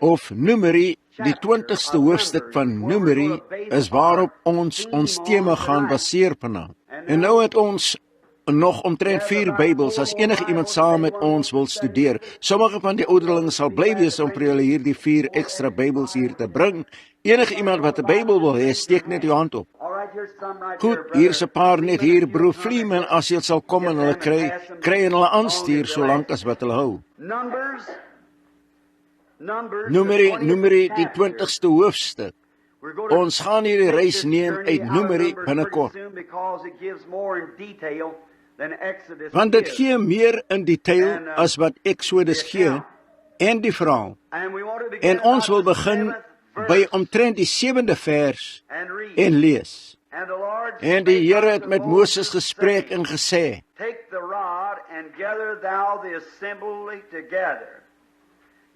of Numeri, die 20ste hoofstuk van Numeri, is waarop ons tema gaan baseer vanaand. En nou het ons nog omtrent 4 Bybels, as enige iemand saam met ons wil studeer. Sommige van die ouderlinge sal bly wees om vir julle hierdie 4 ekstra Bybels hier te bring. Enige iemand wat 'n Bybel wil hê, steek net jou hand op. Goed, hier is 'n paar net hier, broer Freeman, as jy sal kom en hulle kry en hulle aanstuur solank as wat hulle hou. Numeri, die 20ste hoofstuk. Ons gaan hierdie reis neem uit Numeri binnekort. Want dit gee meer in detail as wat Exodus gee en die verhaal. En ons wil begin by omtrent die 7de vers en lees. En die Here het met Moses gespreek en gesê, Take the rod and gather thou the assembly together,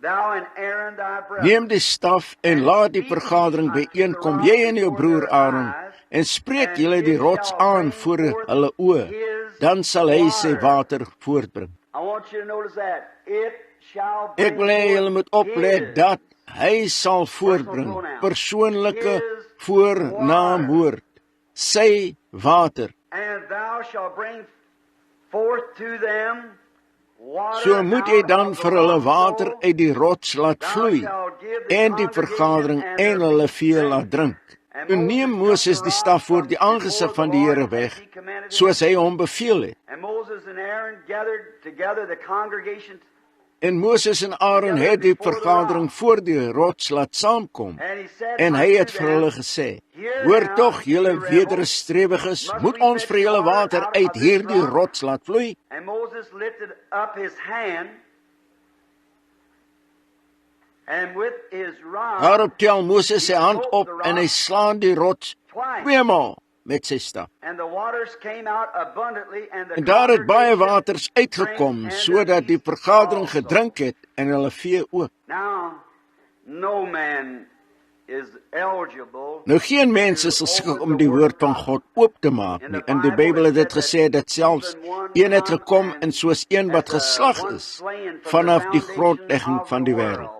thou and Aaron thy brother. Neem die staf en laat die vergadering bijeenkom, jy en jou broer Aaron, en spreek julle die rots aan voor hulle oë, dan sal hy sy water voortbring. Ek wil hê julle moet oplet dat hy sal voortbring, persoonlike voornaamwoord, sy water. And thou shalt bring forth to them water. So moet jy dan vir hulle water uit die rots laat vloei, en die vergadering en hulle vee laat drink. Toe neem Moses die staf voor die aangesig van die Here weg, soos hy hom beveel het. And Moses and Aaron gathered together the congregation. En Moses en Aaron het die vergadering voor die rots laat saamkom. En hy het vir hulle gesê, hoor tog, julle wederstrewiges, moet ons vir julle water uit hierdie rots laat vloei? And Moses lifted up his hand, and with his rod, Daarop tel Moses sy hand op en hy slaan die rots tweemaal met sy staf. and the waters came out abundantly, and the En daar het baie congregation waters uitgekom, sodat die vergadering gedrink het en hulle vee ook. Now, no man is eligible. Nou geen mens is geskik om die woord van God oop te maak nie. In die Bybel het dit gesê dat selfs een het gekom en soos een wat geslag is vanaf die grondlegging van die wêreld.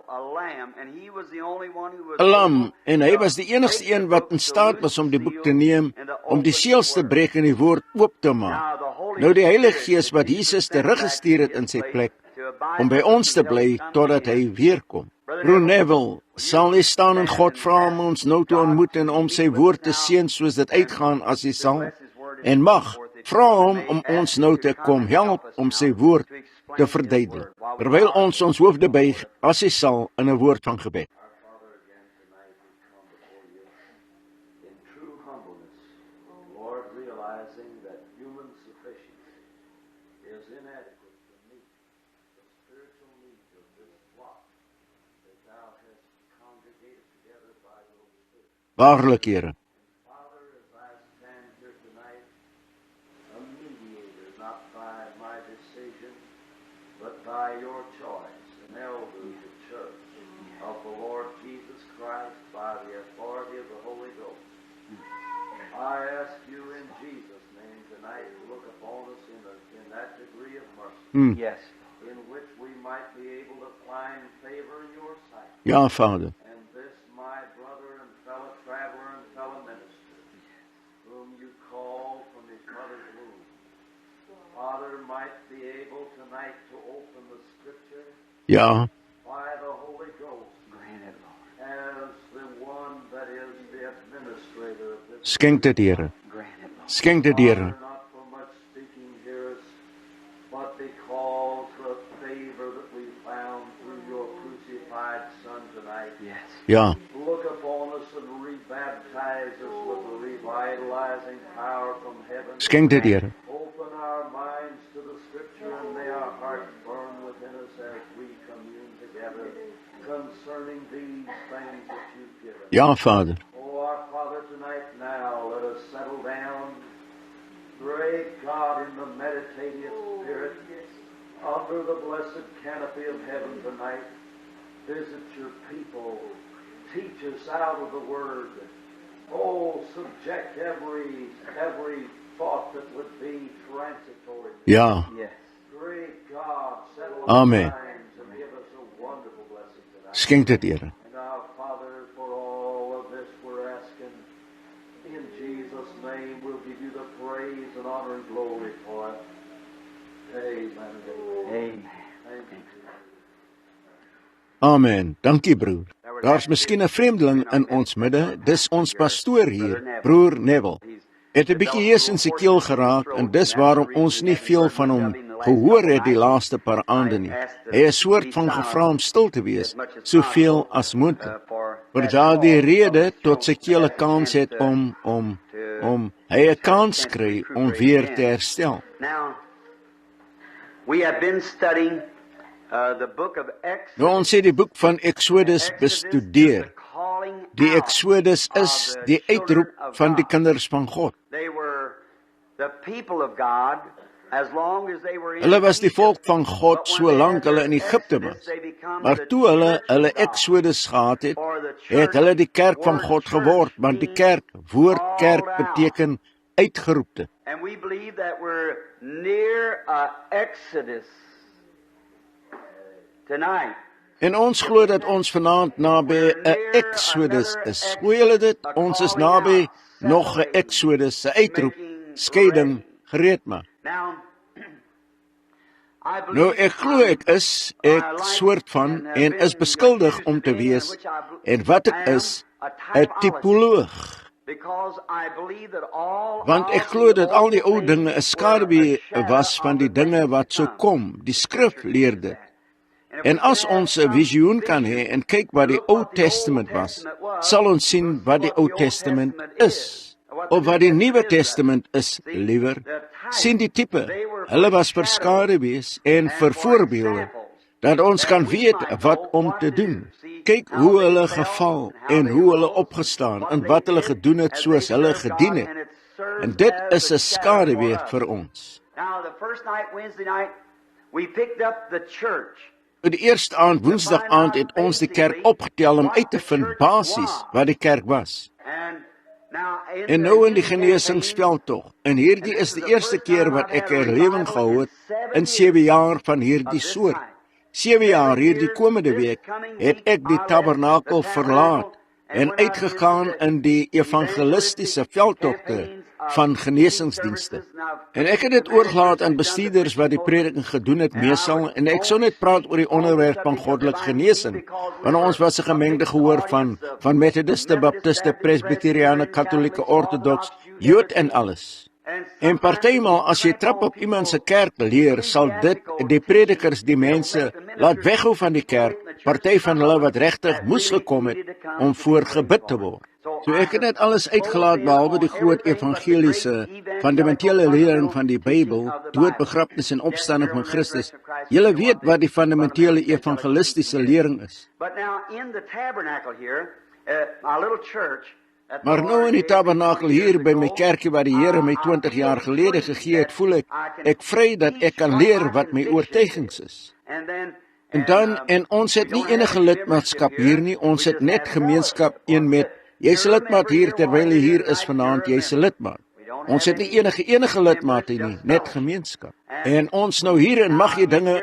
'n Lam, en hy was die enigste een wat in staat was om die boek te neem, om die seels te breek en die woord oop te maak. Nou die Heilige Gees wat Jesus teruggestuur het in sy plek, om by ons te bly totdat hy weer kom. Broer Neville, sal hy staan en God vra om ons nou te ontmoet en om sy woord te seën soos dit uitgaan as hy sal? En mag, vra hom om ons nou te kom help om sy woord te verduidelik, terwyl ons hoofde buig, as hy sal, in 'n woord van gebed. Waarlik, Here, by your choice, an elder of the church of the Lord Jesus Christ by the authority of the Holy Ghost. I ask you in Jesus' name tonight to look upon us in that degree of mercy, Yes. in which we might be able to find favor in your sight. Ja, Vader. And this my brother and fellow traveler and fellow minister, whom you call from his mother's womb, Father, might be able tonight to open the Scripture Ja, by the Holy Ghost as the one that is the administrator of this. skenk dit, Here. Skenk dit, Here. Father, not for much speaking here, but because of favor that we found through your crucified Son tonight. Yes. Ja, Look upon us and rebaptize us with the revitalizing power from heaven. skenk dit, Here. Open our minds to the Scripture and may our hearts burn within us as we commune together concerning these things that you've given. Ja, Vader. Oh, our Father, tonight now let us settle down. Great God, in the meditative spirit, under the blessed canopy of heaven tonight, visit your people. Teach us out of the Word. Oh, subject every thought that would be transitory. Ja, Yes. Great God, settle Amen. our minds and give us a wonderful Skenk dit, Here. And now, Father, for all of this we're asking, in Jesus' name, we'll give you the praise and honor and glory for it. Amen. Amen. Thank you. Amen. Dankie, broer. Daar's miskien 'n vreemdeling in ons midde. Dis ons pastoor hier, broer Neville. Het 'n bietjie hees in sy keel geraak en dis waarom ons nie veel van hom gehoor het die laaste paar aande nie. Hy is soort van gevra om stil te wees, soveel as moontlik. Vir daardie rede tot sy keel 'n kans het om hy 'n kans kry om weer te herstel. Now, we have been studying the book of Exodus. Nou ons het die boek van Exodus bestudeer. Die Exodus is die uitroep van die kinders van God. They were the people of God as long as they were in Hulle was die volk van God solank hulle in Egipte was. Maar toe hulle Exodus gehad het, het hulle die kerk van God geword, want die kerk, woord kerk beteken uitgeroepte. And we believe that we're near a Exodus tonight. En ons glo dat ons vanaand naby 'n Exodus is. Hoe julle dit? Ons is naby nog 'n Exodus, 'n uitroep, skeiding gereed maak. Now, I believe Nou ek glo ek soort van en is beskuldig om te wees en wat ek is 'n tipoloog. because I believe that all Want ek glo dat al die ou dinge 'n skaduwee was van die dinge wat sou kom. Die skrif leer dit. En as ons 'n visioen kan hê en kyk wat die Ou Testament was, sal ons sien wat die Ou Testament is. Of wat die Nuwe Testament is, liewer. Sien die tipe. Hulle was vir skaduwees en vir voorbeelde, dat ons kan weet wat om te doen. Kyk hoe hulle geval en hoe hulle opgestaan en wat hulle gedoen het soos hulle gedien het. En dit is 'n skaduwee vir ons. Now, the first night, Wednesday night, we picked up the church. Die eerste aand, Woensdag aand, het ons die kerk opgetel om uit te vind basies wat die kerk was. En nou in die genesingsveldtog. En hierdie is die eerste keer wat ek 'n herlewing gehou het in 7 jaar van hierdie soort. 7 jaar hierdie komende week het ek die tabernakel verlaat en uitgegaan in die evangelistiese veldtogte van genesingsdienste. En ek het dit oorgelaat aan bestuurders wat die prediking gedoen het meesal, en ek sou net praat oor die onderwerp van goddelike genesing, want ons was 'n gemengde gehoor van Methodiste, Baptiste, Presbyteriane, Katolieke, Orthodox, Jood en alles. En partymal as jy trap op iemand se kerk leer, sal dit die predikers die mense laat weghou van die kerk, party van hulle wat regtig moes gekom het om voor gebid te word. So ek het net alles uitgelaat behalwe die groot evangeliese, fundamentele lering van die Bybel, dood, begrafnis en opstanding van Christus. Julle weet wat die fundamentele evangelistiese lering is. But now in the tabernacle here, our little church, Maar nou in die tabernakel hier by my kerkie wat die Here my 20 jaar gelede gegee het, voel ek vry dat ek kan leer wat my oortuigings is. En ons het nie enige lidmaatskap hier nie, ons het net gemeenskap een met, jy's 'n lidmaat hier terwyl jy hier is vanaand, jy's 'n lidmaat. Ons het nie enige lidmaat hier nie, net gemeenskap. En ons nou hier en mag jy dinge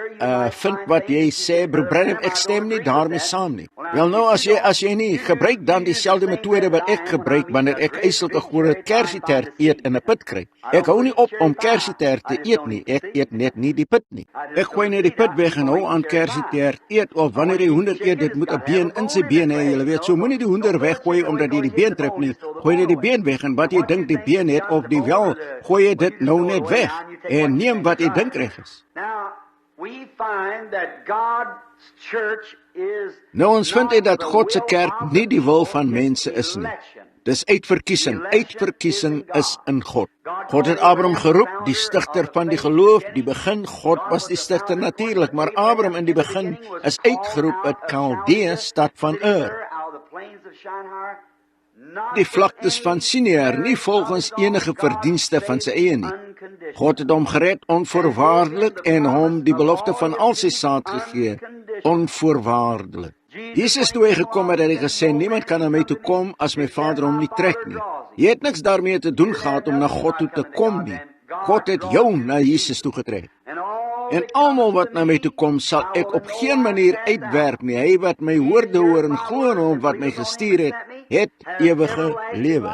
vind wat jy sê, broer Branham, ek stem nie daarmee saam nie. Wel nou, as jy nie, gebruik dan dieselfde metode wat ek gebruik wanneer ek eislike groot kersietert eet in 'n put kry. Ek hou nie op om kersietert te eet nie, ek eet net nie die put nie. Ek gooi net die put weg en hou aan kersietert eet, of wanneer jy hoender eet, dit moet 'n been in sy been hê, jy weet, so moenie die hoender weggooi omdat jy die been trek nie, gooi net die been weg en wat jy dink die been het, of die wel, gooi jy dit nou net weg, en neem wat jy dink reg is. Nou ons vind uit dat God se kerk nie die wil van mense is nie. Dis uitverkiesing. Uitverkiesing is in God. God het Abraham geroep, die stigter van die geloof, die begin. God was die stigter natuurlik, maar Abraham in die begin is uitgeroep uit Chaldea, stad van Ur. Die vlaktes van Sinear, nie volgens enige verdienste van sy eie nie. God het hom gered onvoorwaardelik en hom die belofte van al sy saad gegee, onvoorwaardelik. Jesus toe hy gekom het, het hy gesê, niemand kan na my toe kom as my Vader hom nie trek nie. Jy het niks daarmee te doen gehad om na God toe te kom nie. God het jou na Jesus toe getrek. En almal wat na my toe kom, sal ek op geen manier uitwerp nie. Hy wat my woorde hoor en glo in hom wat my gestuur het ewige lewe.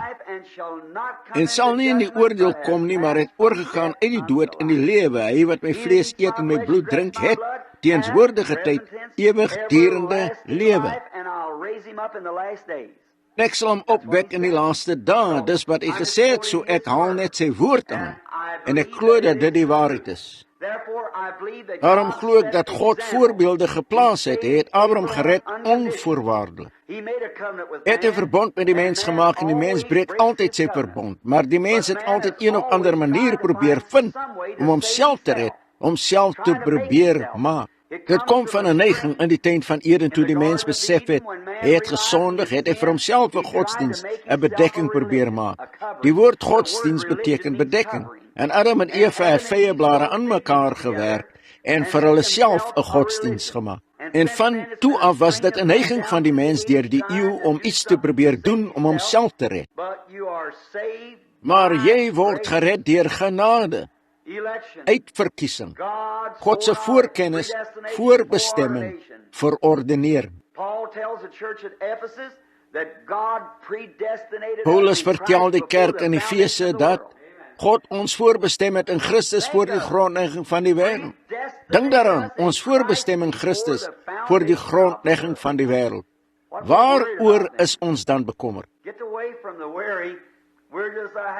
En sal nie in die oordeel kom nie, maar het oorgegaan uit die dood in die lewe. Hy wat my vlees eet en my bloed drink, het teenswoordige tyd ewigdurende lewe. En ek sal hom opwek in die laaste dae. Dis wat hy gesê het, so ek haal net sy woord aan. En ek glo dat dit die waarheid is. Daarom glo ek dat God voorbeelde geplaas het. Hy het Abraham gered onvoorwaardelik. Hy het 'n verbond met die mens gemaak en die mens breek altyd sy verbond. Maar die mens het altyd een of ander manier probeer vind om homself te red, homself te probeer maak. Dit kom van 'n neiging in die tuin van Eden toe die mens besef het, hy het gesondig, het hy vir homself 'n godsdiens, 'n bedekking probeer maak. Die woord godsdiens beteken bedekking. En Adam en Eva het vyeblare aan mekaar gewerk en vir hulle self 'n godsdiens gemaak. En van toe af was dit 'n neiging van die mens deur die eeu om iets te probeer doen om homself te red. Maar jy word gered deur genade, uitverkiesing, God se voorkennis, voorbestemming, verordenering. Paulus vertel die kerk in Efese dat God ons voorbestem het in Christus voor die grondlegging van die wêreld. Dink daaraan, ons voorbestemming Christus voor die grondlegging van die wêreld. Waaroor is ons dan bekommerd?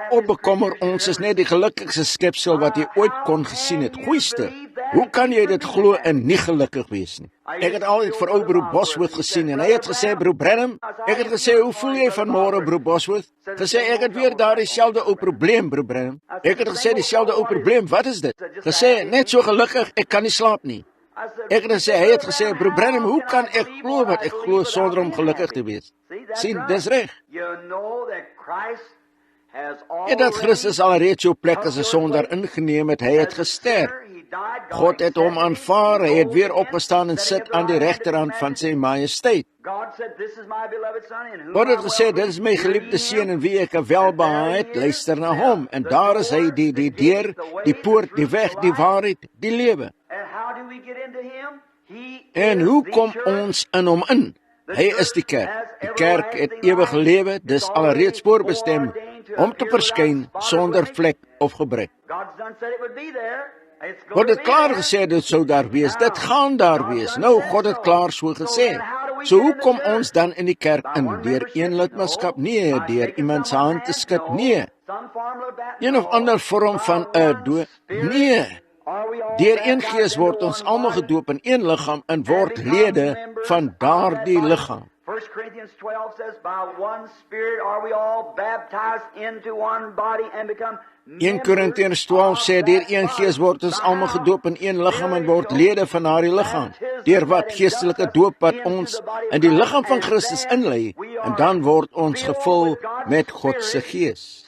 Opbekommer, ons is net die gelukkigste skepsel wat jy ooit kon gesien het. Goeieste, hoe kan jy dit glo en nie gelukkig wees nie? Ek het altyd vir ou broer Bosworth gesien en hy het gesê, broer Branham, ek het gesê, hoe voel jy vanmôre, broer Bosworth? Gesê, ek het weer daar dieselfde ou probleem, broer Branham. Ek het gesê, dieselfde ou probleem, wat is dit? Gesê, net so gelukkig, ek kan nie slaap nie. Ek het gesê, hy het gesê, broer Branham, hoe kan ek glo wat ek glo sonder om gelukkig te wees? Sien, dis reg. En dat Christus alreeds jou plek as 'n sondaar ingeneem het, hy het gesterf. God het hom aanvaar, hy het weer opgestaan en sit aan die regterhand van sy majesteit. God het gesê, dit is my geliefde seun in wie ek welbehae het, luister na hom. En daar is hy, die deur, die poort, die weg, die waarheid, die lewe. En hoe kom ons in hom in? Hy is die kerk. Die kerk het ewige lewe, dis alreeds voorbestem om te verskyn sonder vlek of gebrek. God het klaar gesê dit sou daar wees, dit gaan daar wees. Nou, God het klaar so gesê. So hoe kom ons dan in die kerk in? Deur een lidmaatskap? Nee. Deur iemand se hand te skud? Nee. Een of ander vorm van 'n doop? Nee. Deur een gees word ons almal gedoop in een liggaam en word lede van daardie liggaam. 1 Corinthians 12 says, by one Spirit are we all baptized into one body and become 1 Korintiërs 12 sê, deur een gees word ons almal gedoop in een liggaam en word lede van daardie liggaam. Deur wat? Geestelike doop wat ons in die liggaam van Christus inlei, en dan word ons gevul met God se gees.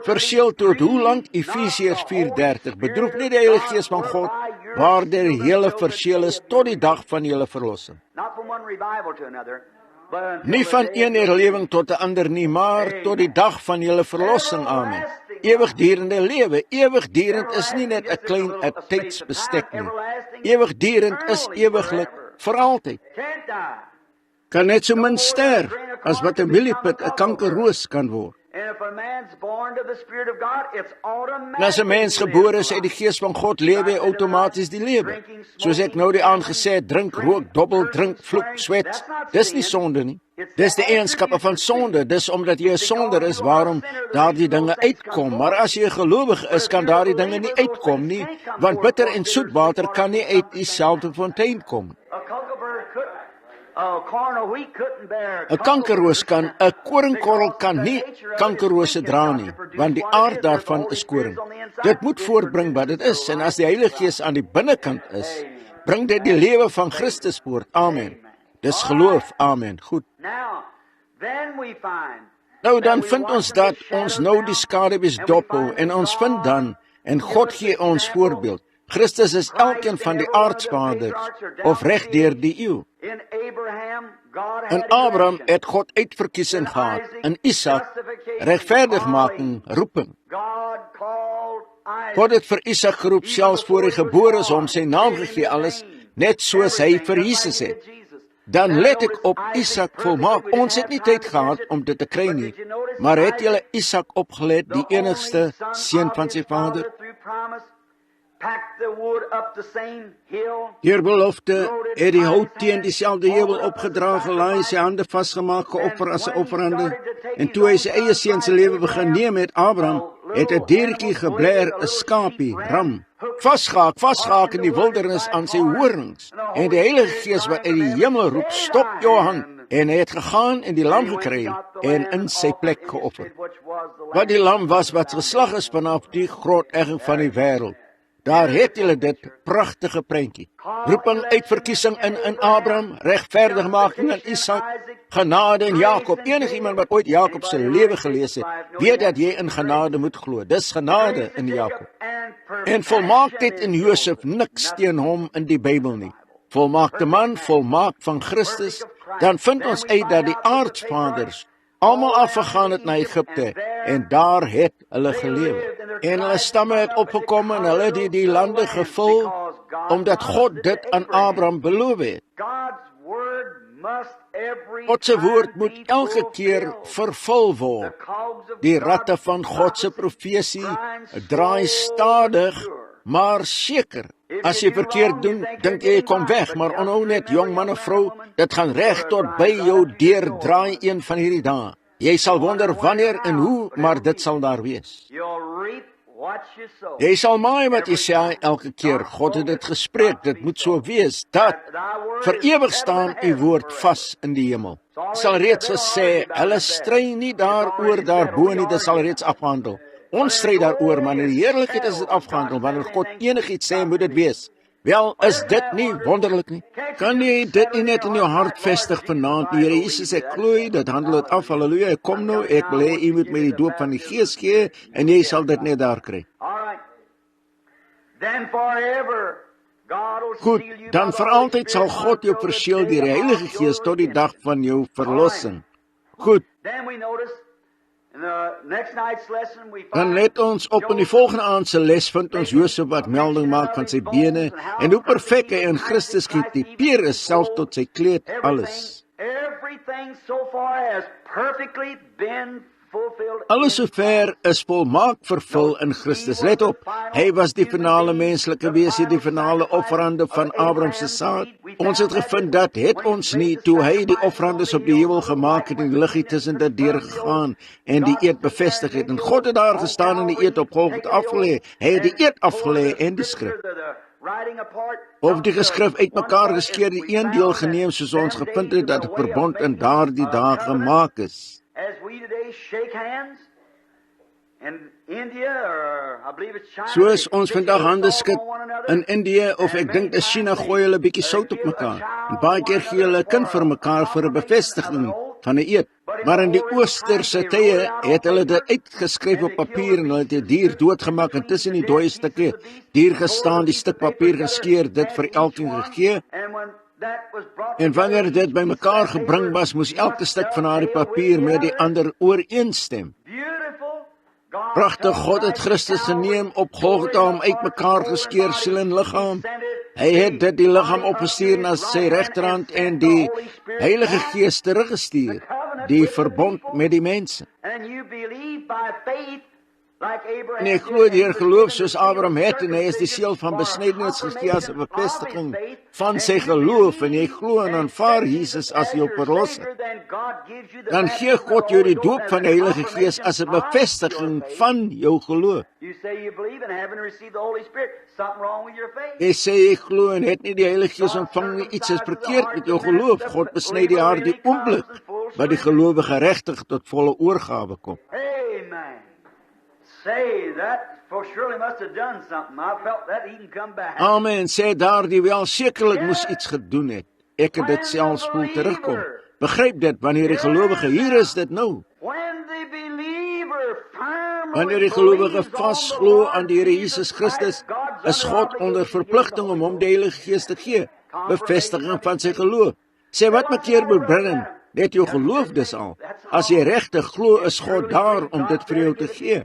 Verseël tot hoe lank? Efesiërs 4:30. Bedroef nie die Heilige Gees van God, waardeur hele verseël is tot die dag van julle verlossing. Nie van een herlewing tot 'n ander nie, maar tot die dag van julle verlossing. Amen. Ewigdurende lewe. Ewigdurend is nie net 'n klein tydsbestek nie. Ewigdurend is ewiglik vir altyd. Kan net so min sterf as wat 'n mieliepit 'n kankerroos kan word. En as 'n mens gebore is uit die Gees van God, lewe hy outomaties die lewe. Soos ek nou die aand gesê het, drink, rook, dobbel, drink, vloek, swet. Dis nie sonde nie. Dis die eienskappe van sonde. Dis omdat jy 'n sonder is waarom daardie dinge uitkom. Maar as jy 'n gelowige is, kan daardie dinge nie uitkom nie, want bitter en soet water kan nie uit dieselfde fontein kom. 'n Kankerroos kan, 'n koringkorrel kan nie kankerrose dra nie, want die aard daarvan is koring. Dit moet voortbring wat dit is, en as die Heilige Gees aan die binnekant is, bring dit die lewe van Christus voort. Amen. Dis geloof. Amen. Goed. Nou dan vind ons dat ons nou die skaduwees dophou, en ons vind dan, en God gee ons voorbeeld. Christus is elkeen van die aardsvaders, of reg deur die eeu. In Abraham het God uitverkiesing gehad, in Isak regverdigmaking, roeping. God het vir Isak geroep selfs voor hy gebore is, hom sy naam gegee alles, net soos hy vir Jesus het. Dan let ek op Isak volmaak. Ons het nie tyd gehad om dit te kry nie, maar het julle Isak opgelet, die enigste seun van sy vader? Deur belofte het die hout teen dieselfde heuwel opgedra, gelaai, sy hande vasgemaak, geoffer as 'n offerande. En toe hy sy eie seun se lewe begin neem het, Abraham, het 'n diertjie gebler, 'n skaapie, ram, vasgehaak in die wildernis aan sy horings. En die Heilige Gees wat uit die hemel roep, stop jou hand. En hy het gegaan en die lam gekry en in sy plek geoffer. Wat die lam was wat geslag is vanaf die grondegging van die wêreld. Daar het julle dit pragtige prentjie. Roeping, uitverkiesing in Abraham, regverdigmaking in Isak, genade in Jakob. Enigiemand wat ooit Jakob se lewe gelees het, weet dat jy in genade moet glo. Dis genade in Jakob. En volmaaktheid in Josef, niks teen hom in die Bybel nie. Volmaakte man, volmaakt van Christus. Dan vind ons uit dat die aardsvaders almal afgegaan het na Egipte en daar het hulle gelewe. En hulle stamme het opgekom en hulle het die lande gevul, omdat God dit aan Abraham beloof het. God se woord moet elke keer vervul word. Die ratte van God se profesie draai stadig, maar seker. As jy verkeerd doen, dink jy kom weg, maar onhou net, jong man of vrou, dit gaan reg tot by jou deur draai een van hierdie dae. Jy sal wonder wanneer en hoe, maar dit sal daar wees. Jy sal maai wat jy sê elke keer. God het dit gespreek, dit moet so wees, dat vir ewig staan u woord vas in die hemel. Sal reeds gesê, hulle stry nie daaroor daarbo nie, dit sal reeds afhandel. Ons stry daaroor, maar in die heerlikheid is dit afgehandel. Wanneer God enigiets sê, moet dit wees. Wel, is dit nie wonderlik nie? Kan jy dit nie net in jou hart vestig vanaand? Die Here Jesus, ek glo dit handel dit af. Halleluja, ek kom nou, ek wil hê u moet my die doop van die Gees gee en jy sal dit net daar kry. Goed, dan vir altyd sal God jou verseël deur die Heilige Gees tot die dag van jou verlossing. Goed. Dan let ons op in die volgende aand se les vind ons Josef wat melding maak van sy bene en hoe perfek hy in Christus getipeer is, selfs tot sy kleed, alles. Alles sover is volmaak vervul in Christus. Let op, hy was die finale menslike wese, die finale offerande van Abraham se saad. Ons het gevind dat het ons nie, toe hy die offerandes op die hemel gemaak het en die liggie tussen dit deurgegaan en die eed bevestig het. En God het daar gestaan en die eed op Golgotha afgelê. Hy het die eed afgelê en die skrif. Of die geskrif uitmekaar geskeur, die een deel geneem soos ons gevind het dat 'n verbond in daardie dae gemaak is. Soos ons vandag hande skud in Indië of ek dink in China gooi hulle 'n bietjie sout op mekaar. En baie keer gee hulle 'n kind vir mekaar vir 'n bevestiging van 'n eed. Maar in die oosterse tye het hulle dit uitgeskryf op papier en hulle het 'n dier doodgemaak en tussen die dooie stukke dier gestaan, die stuk papier geskeur, dit vir elkeen gegee. En wanneer dit by mekaar gebring was, moes elke stuk van daardie papier met die ander ooreenstem. Pragtig, God het Christus geneem op Golgotha om uitmekaar geskeur siel en liggaam. Hy het dit die liggaam opgestuur na sy regterhand en die Heilige Gees teruggestuur, die verbond met die mense. En ek glo deur geloof soos Abraham het en hy is die seël van besnydenis gegee as 'n bevestiging van sy geloof en jy glo en aanvaar Jesus as jou verlosser. Dan gee God jou die doop van die Heilige Gees as 'n bevestiging van jou geloof. Jy sê jy glo en het nie die Heilige Gees ontvang nie, iets is verkeerd met jou geloof. God besny die hart die oomblik wat die gelowige regtig tot volle oorgawe kom. Amen, sê daar die wel sekerlik moes iets gedoen het. Ek het dit selfs voel terugkom. Begryp dit, wanneer die gelowige hier is dit nou. Wanneer die gelowige vasglo aan die Here Jesus Christus, is God onder verpligting om hom die Heilige Gees te gee, bevestiging van sy geloof. Sê wat maak keer moet bring? Net jou geloof dis al. As jy regtig glo, is God daar om dit vir jou te gee.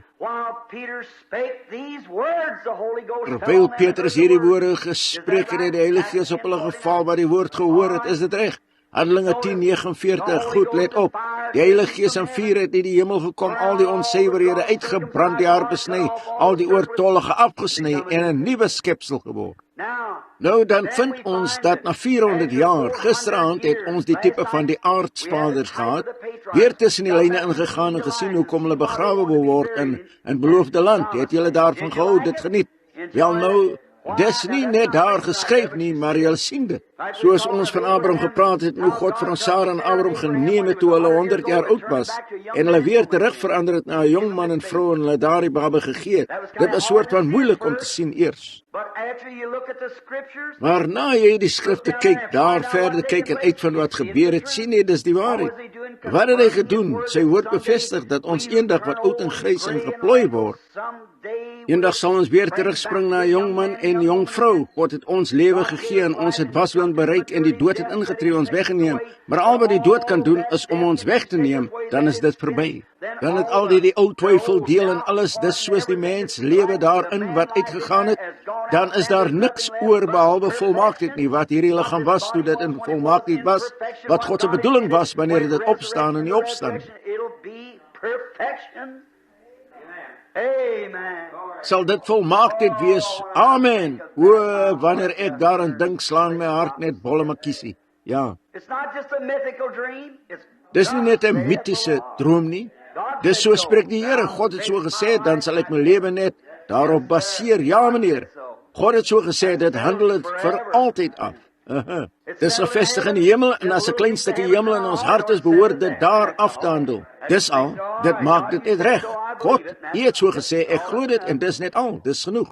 Terwyl Petrus hierdie woorde gespreek het, die Heilige Gees op hulle geval wat die woord gehoor het, is dit reg. Handelinge 10:49, goed, let op. Die Heilige Gees en vuur het uit die hemel gekom, al die onsuiverhede uitgebrand, die hart besny, al die oortollige afgesny en 'n nuwe skepsel geword. Nou dan vind ons dat na 400 jaar, gisteraand het ons die tipe van die aardsvaders gehad, weer tussen die lyne ingegaan en gesien hoekom hulle begrawe word in beloofde land. Het julle daarvan gehou, dit geniet? Wel nou, dis nie net daar geskryf nie, maar jy sien dit. Soos ons van Abraham gepraat het, hoe God vir ons Sara en Abraham geneem het toe hulle 100 jaar oud was, en hulle weer terug verander het na 'n jong man en vrou en hulle daardie baba gegee het. Dit is soort van moeilik om te sien eers. Maar na jy die skrifte kyk, daar verder kyk en uitvind wat gebeur het, sien jy dis die waarheid. Wat het hy gedoen? Sy woord bevestig dat ons eendag wat oud en grys en geplooi word. Eendag sal ons weer terugspring na 'n jong man en jong vrou. God het ons lewe gegee en ons het waswind bereik en die dood het ingetree, ons weggeneem. Maar al wat die dood kan doen is om ons weg te neem, dan is dit verby. Dan het al die ou twyfel deel en alles, dis soos die mens lewe daarin wat uitgegaan het, dan is daar niks oor behalwe volmaaktheid nie, wat hierdie liggaam was toe dit in volmaaktheid was, wat God se bedoeling was wanneer dit opstaan en nie opstaan. Sal dit volmaaktheid wees? Amen. O, wanneer ek daaraan dink, slaan my hart net bolle makiesie. Ja. Dis nie net 'n mitiese droom nie. Dis so spreek die Here. God het so gesê, dan sal ek my lewe net daarop baseer. Ja, meneer. God het so gesê, dit handel dit vir altyd af. Dis gevestig in die hemel, en as 'n klein stukkie hemel in ons hart is, behoort dit daar af te handel. Dis al, dit maak dit net reg. God, hy het so gesê, ek glo dit, en dis net al, dis genoeg.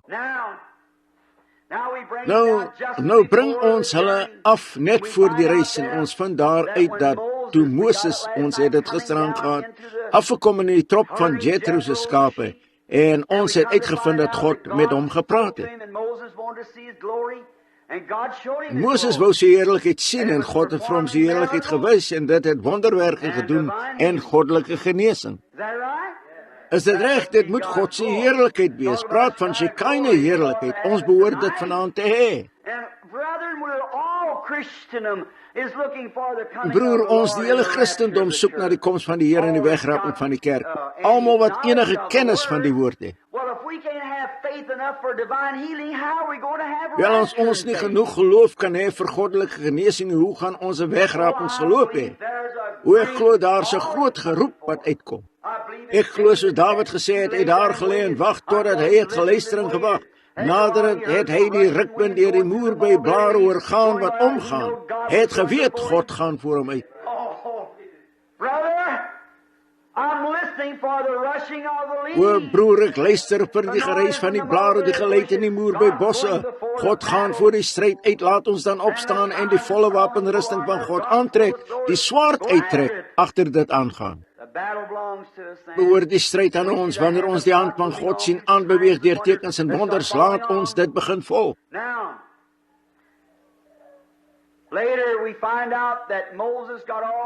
Nou bring ons hulle af net voor die reis, en ons vind daar uit dat toe Moses, ons het dit gisteraan gehad, afgekom in die trop van Jethro se skape, en ons het uitgevind dat God met hom gepraat het. Moses wou sy heerlikheid sien, en God het vir hom sy heerlikheid gewys, en dit het wonderwerke gedoen, en goddelike genesing. Is dit reg? Dit moet God se heerlikheid wees. Praat van Shekinah heerlikheid. Ons behoort dit vanaand te hê. Broer, ons die hele Christendom soek na die koms van die Here en die wegraping van die kerk. Almal wat enige kennis van die woord het. Wel, as ons nie genoeg geloof kan hê vir goddelike genesing, hoe gaan ons 'n wegrapings geloop hê? Hoe ek glo daar's 'n groot geroep wat uitkom. Ek glo soos Dawid gesê het, hy daar gelê en wag totdat hy het geluister en gewag. Naderend het hy die rukpunt deur die muur by blare oorgaan wat omgaan. Hy het geweet God gaan voor hom uit. O broer, ek luister vir die gereis van die blare, die geluid in die muur by bosse. God gaan voor die stryd uit, laat ons dan opstaan en die volle wapenrusting van God aantrek, die swaard uittrek, agter dit aangaan. Behoort die stryd aan ons, wanneer ons die hand van God sien aanbeweeg deur tekens en wonders, laat ons dit begin volg.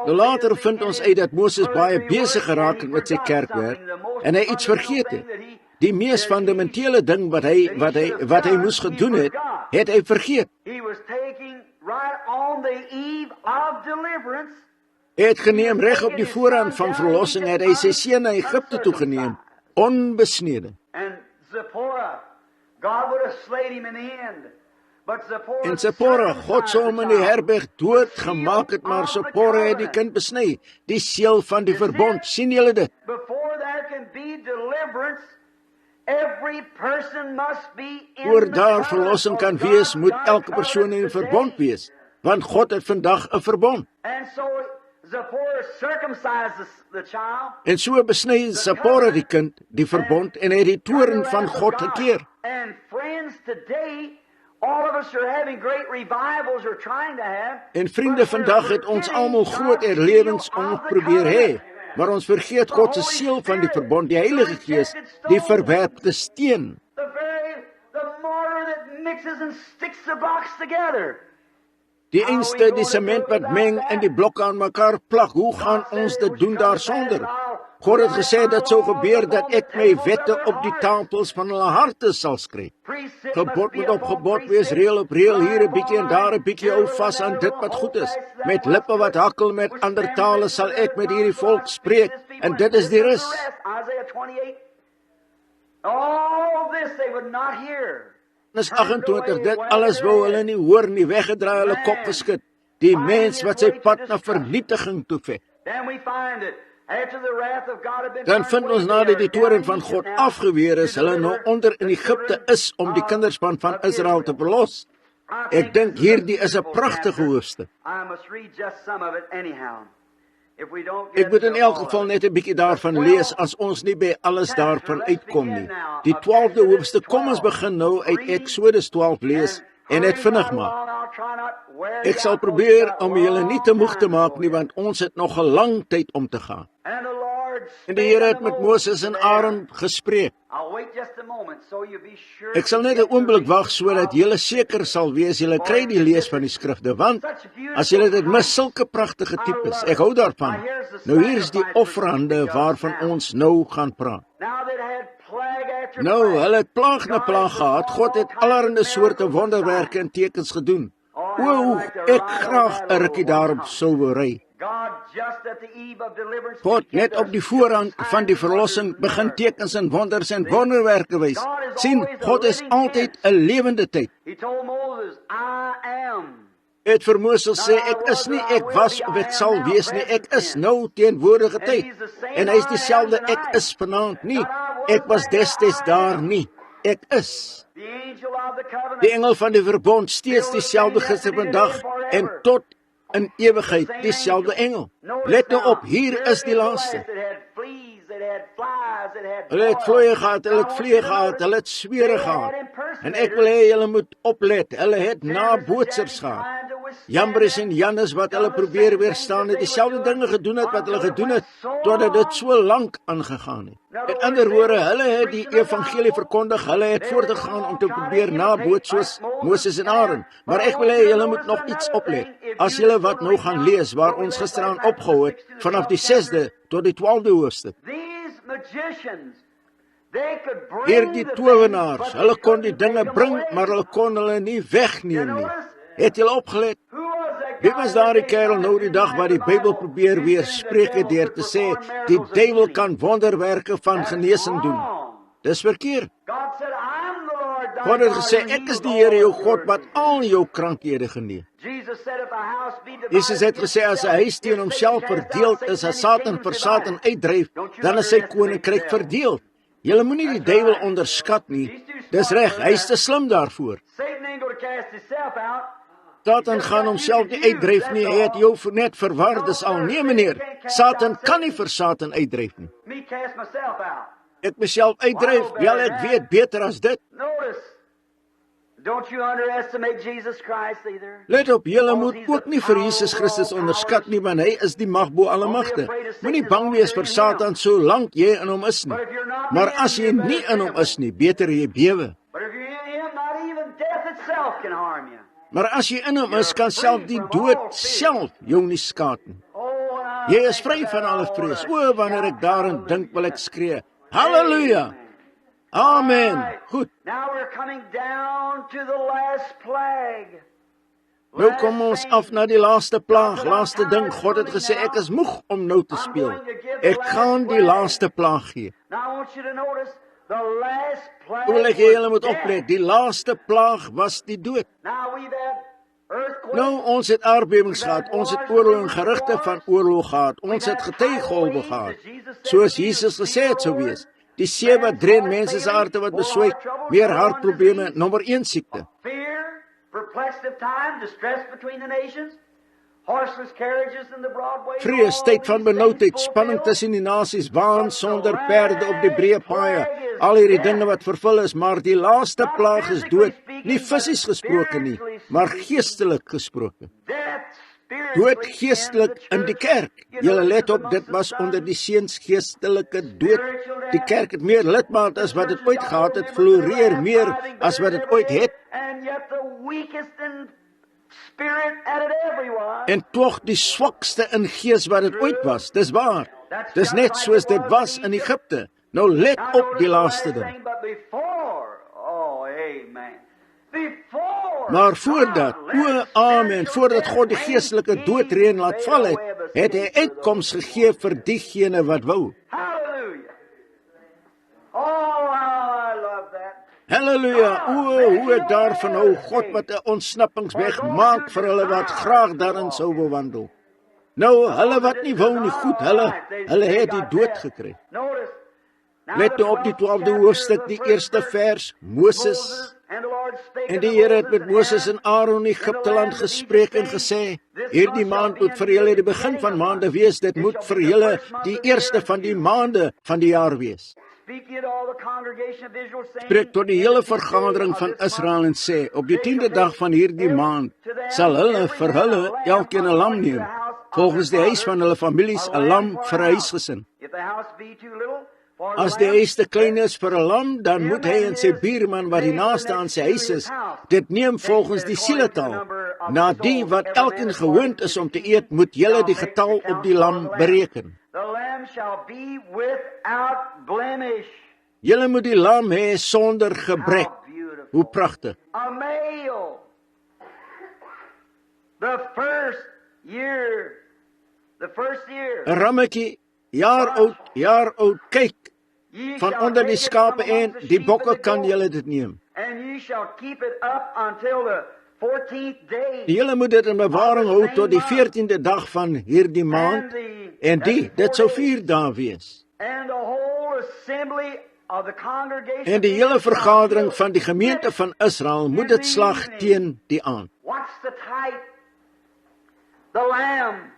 Later vind ons uit dat Moses baie besig geraak het met sy kerkwerk, en hy iets vergeet het. Die mees fundamentele ding wat hy moes gedoen het, het hy vergeet. Hy het geneem reg op die voorhand van verlossing, het hy sy seun na Egipte toe geneem, onbesnede. En Zipporah, God sou hom in die herberg dood gemaak het, maar Zipporah het die kind besny, die seël van die verbond. Sien julle dit? Voor daar verlossing kan wees, moet elke persoon in verbond wees, want God het vandag 'n verbond. En so besny Zipporah die kind, die verbond, en hy het die toorn van God gekeer. En vriende, vandag het ons almal groot herlewings probeer hê, maar ons vergeet God se seël van die verbond, die Heilige Gees, die verwerpte steen. Die einste, die sement wat meng en die blokke aan mekaar plak, hoe gaan ons dit doen daarsonder? God het gesê dat sou gebeur dat ek my wette op die tafels van hulle harte sal skryf. Gebod moet op gebod wees, reël op reël, hier 'n bietjie en daar 'n bietjie hou vas aan dit wat goed is. Met lippe wat hakkel met ander tale sal ek met hierdie volk spreek, en dit is die rus. Isaiah 28. All this they would not hear. Vers 28, dit alles wou hulle nie hoor nie, weggedraai, hulle kop geskit. Die mens wat sy pad na vernietiging toe veg. Then we find that after the wrath of God had been Dan vind ons nadat die toorn van God afgeweer is, hulle nou onder in Egipte is om die kinders van Israel te verlos. Ek dink hierdie is 'n pragtige hoofstuk. I must read just some of it anyhow. If we don't Ek get moet in to elk all geval of it. net 'n bietjie daarvan lees as ons nie by alles daarvan uitkom nie. Die 12de hoofstuk, kom ons begin nou uit Eksodus 12 lees en net vinnig maak. Ek sal probeer om julle nie te moeg te maak nie, want ons het nog 'n lang tyd om te gaan. En die Here het met Moses en Aaron gespreek. Ek sal net 'n oomblik wag sodat julle seker sal wees julle kry die lees van die skrifte, want as julle dit mis, sulke pragtige tipes. Ek hou daarvan. Nou hier is die offerande waarvan ons nou gaan praat. Nou, hulle het plaag na plaag gehad. God het allerlei soorte wonderwerke en tekens gedoen. O, ek graag 'n rukkie daarop sou wou ry. God net op die voorhand van die verlossing begin tekens en wonders en wonderwerke wys. Sien, God is altyd 'n lewende tyd. Het vir Moses sê, ek is nie, ek was of ek sal wees nie, ek is nou teenwoordige tyd. En hy is dieselfde, ek is vanaand nie, ek was destyds daar nie, ek is. Die engel van die verbond, steeds dieselfde gister vandag en tot in ewigheid dieselfde engel. Let nou op, hier is die laaste. Hulle het vloeie gehad, hulle het vliee gehad, hulle het swere gehad. En ek wil hê julle moet oplet, hulle het nabootsers gehad. Jambres en Jannes wat hulle probeer weerstaan het, dieselfde dinge gedoen het wat hulle gedoen het, totdat dit so lank aangegaan het. In ander woorde, hulle het die evangelie verkondig, hulle het voortgegaan om te probeer naboot soos Moses en Aaron. Maar ek wil hê julle moet nog iets oplet. As julle wat nou gaan lees, waar ons gisteraan opgehou het, vanaf die 6de tot die 12de hoofstuk. Hierdie towenaars, hulle kon die dinge bring, maar hulle kon hulle nie wegneem nie. Het julle opgelet? Wie was daardie kerel nou die dag wat die Bybel probeer weerspreek het deur te sê, die duiwel kan wonderwerke van genesing doen? Dis verkeerd. God het gesê, ek is die Here jou God wat al jou krankhede genees. Jesus het gesê, as 'n huis teen homself verdeeld is, as Satan vir Satan uitdryf, dan is sy koninkryk verdeeld. Julle moenie die duiwel onderskat nie. Dis reg, hy is te slim daarvoor. Satan gaan homself nie uitdryf nie, hy het jou net verwar, dis al. Nee meneer, Satan kan nie vir Satan uitdryf nie. Ek myself uitdryf, wel ek weet beter as dit. Let op, julle moet ook nie vir Jesus Christus onderskat nie, want hy is die mag bo alle magte. Moenie bang wees vir Satan solank jy in hom is nie. Maar as jy nie in hom is nie, beter jy bewe. Maar as jy in hom is, kan self die dood self jou nie skaad nie. Jy is vry van alle vrees. O, wanneer ek daaraan dink, wil ek skree, halleluja! Amen. Goed. Nou kom ons af na die laaste plaag, laaste ding. God het gesê, ek is moeg om nou te speel. Ek gaan die laaste plaag gee. Wil ek julle moet oplet, die laaste plaag was die dood. Nou, ons het aardbewings gehad, ons het oorlog en gerugte van oorlog gehad, ons het getuiggolwe gehad, soos Jesus gesê het sou wees. Die see wat drein mense se harte wat beswyk, meer hartprobleme, nommer 1 siekte. Vrees, tyd van benoudheid, spanning tussen die nasies, waan sonder perde op die breë paaie, al hierdie dinge wat vervul is, maar die laaste plaag is dood, nie fisies gesproke nie, maar geestelik gesproke. Dood geestelik in die kerk. Julle let op, dit was onder die seuns geestelike dood. Die kerk het meer lidmate as wat dit ooit gehad het, floreer meer as wat dit ooit het. spirit at it everyone. En tog die swakste in gees wat dit ooit was. Dis waar. Dis net soos dit was in Egipte. Nou let op die laaste ding. But before, oh, amen. Before, Maar voordat, amen, voordat God die geestelike doodreën laat val het hy uitkoms gegee vir diegene wat wou. Hallelujah. Oh, how I love that. Halleluja, hoe ek daarvan hou, God wat 'n ontsnappingsweg maak vir hulle wat graag daarin sou bewandel. Nou, hulle wat nie wou nie, goed, hulle het die dood gekry. Notice, now Let nou op die 12de hoofstuk, die eerste vers, Moses. and the Lord spake En die Here het met Moses en Aaron in Egipte land gespreek en gesê, hierdie maand moet vir julle die begin van maande wees, dit moet vir julle die eerste van die maande van die jaar wees. Speak ye to all the congregation of Israel, saying, Spreek tot die hele vergadering van Israel en sê, op die 10de dag van hierdie maand sal hulle vir hulle elkeen 'n lam neem, volgens die huis van hulle families 'n lam vir 'n huisgesin. If the house be too little, for the As die lamb, huis te klein is vir 'n lam, dan moet hy en sy buurman wat die naaste aan sy huis is, dit neem volgens die sieletaal. Na die wat elkeen gewoond is om te eet, moet julle die getal op die lam bereken. the lamb shall be without blemish. Julle moet die lam hê sonder gebrek. How beautiful. Hoe pragtig. A male. The first year. 'n rammetjie, jaar oud, kyk, Ye van shall onder die take it skape from en amongst the die sheep bokke of the kan goats, julle dit neem. And ye shall keep it up until the 14th day. Julle moet dit in bewaring hou tot die 14de dag van hierdie maand, en dit sou 4 dae wees. And the whole assembly of the congregation. En die hele vergadering van die gemeente van Israel moet dit slag teen die aand. What's the type? The lamb,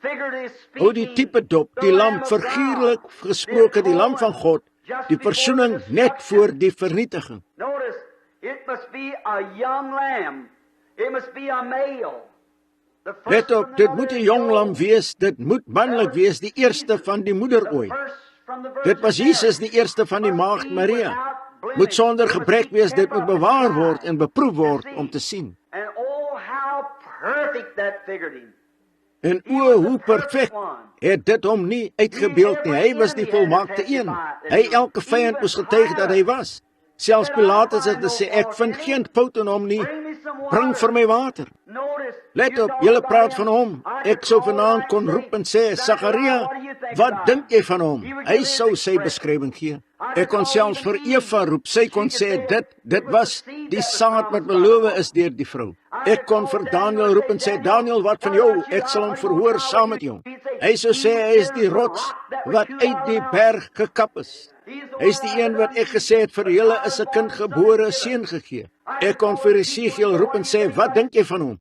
figuratively speaking. Hou die tipe dop, die lam, figuurlik gesproke, die lam van God, die versoening net voor die vernietiging. Notice, it must be a young lamb. It must be a male. The first Let from op, the dit mother moet 'n is jong lam gold. wees, dit moet manlik wees, die eerste van die moederooi. The first from the Dit was virgin Jesus, die eerste van die maagd Maria. Moet sonder gebrek wees, dit moet bewaar word en beproef word om te sien. And oh, how perfect that figured him. En hoe perfek het dit hom nie uitgebeeld nie. Hy was die volmaakte een. Hy elke vyand moes getuig dat hy was. Selfs Pilatus het gesê, ek vind geen fout in hom nie. Bring vir my water. Notice, Let op, julle praat van hom. Ek sou vanaand kon roep en sê, Sagaria, wat dink jy van hom? Hy sou sy beskrywing gee. Ek kon selfs vir Eva roep, sy kon sê, dit was die saad wat beloof is deur die vrou. Ek kon vir Daniel roep en sê, Daniel, wat van jou? Ek sal hom verhoor saam met jou. Hy sou sê, hy is die rots wat uit die berg gekap is. Hy is die een wat ek gesê het, vir julle is 'n kind gebore, 'n seun gegee. Ek kon vir Esegiel roep en sê, wat dink jy van hom?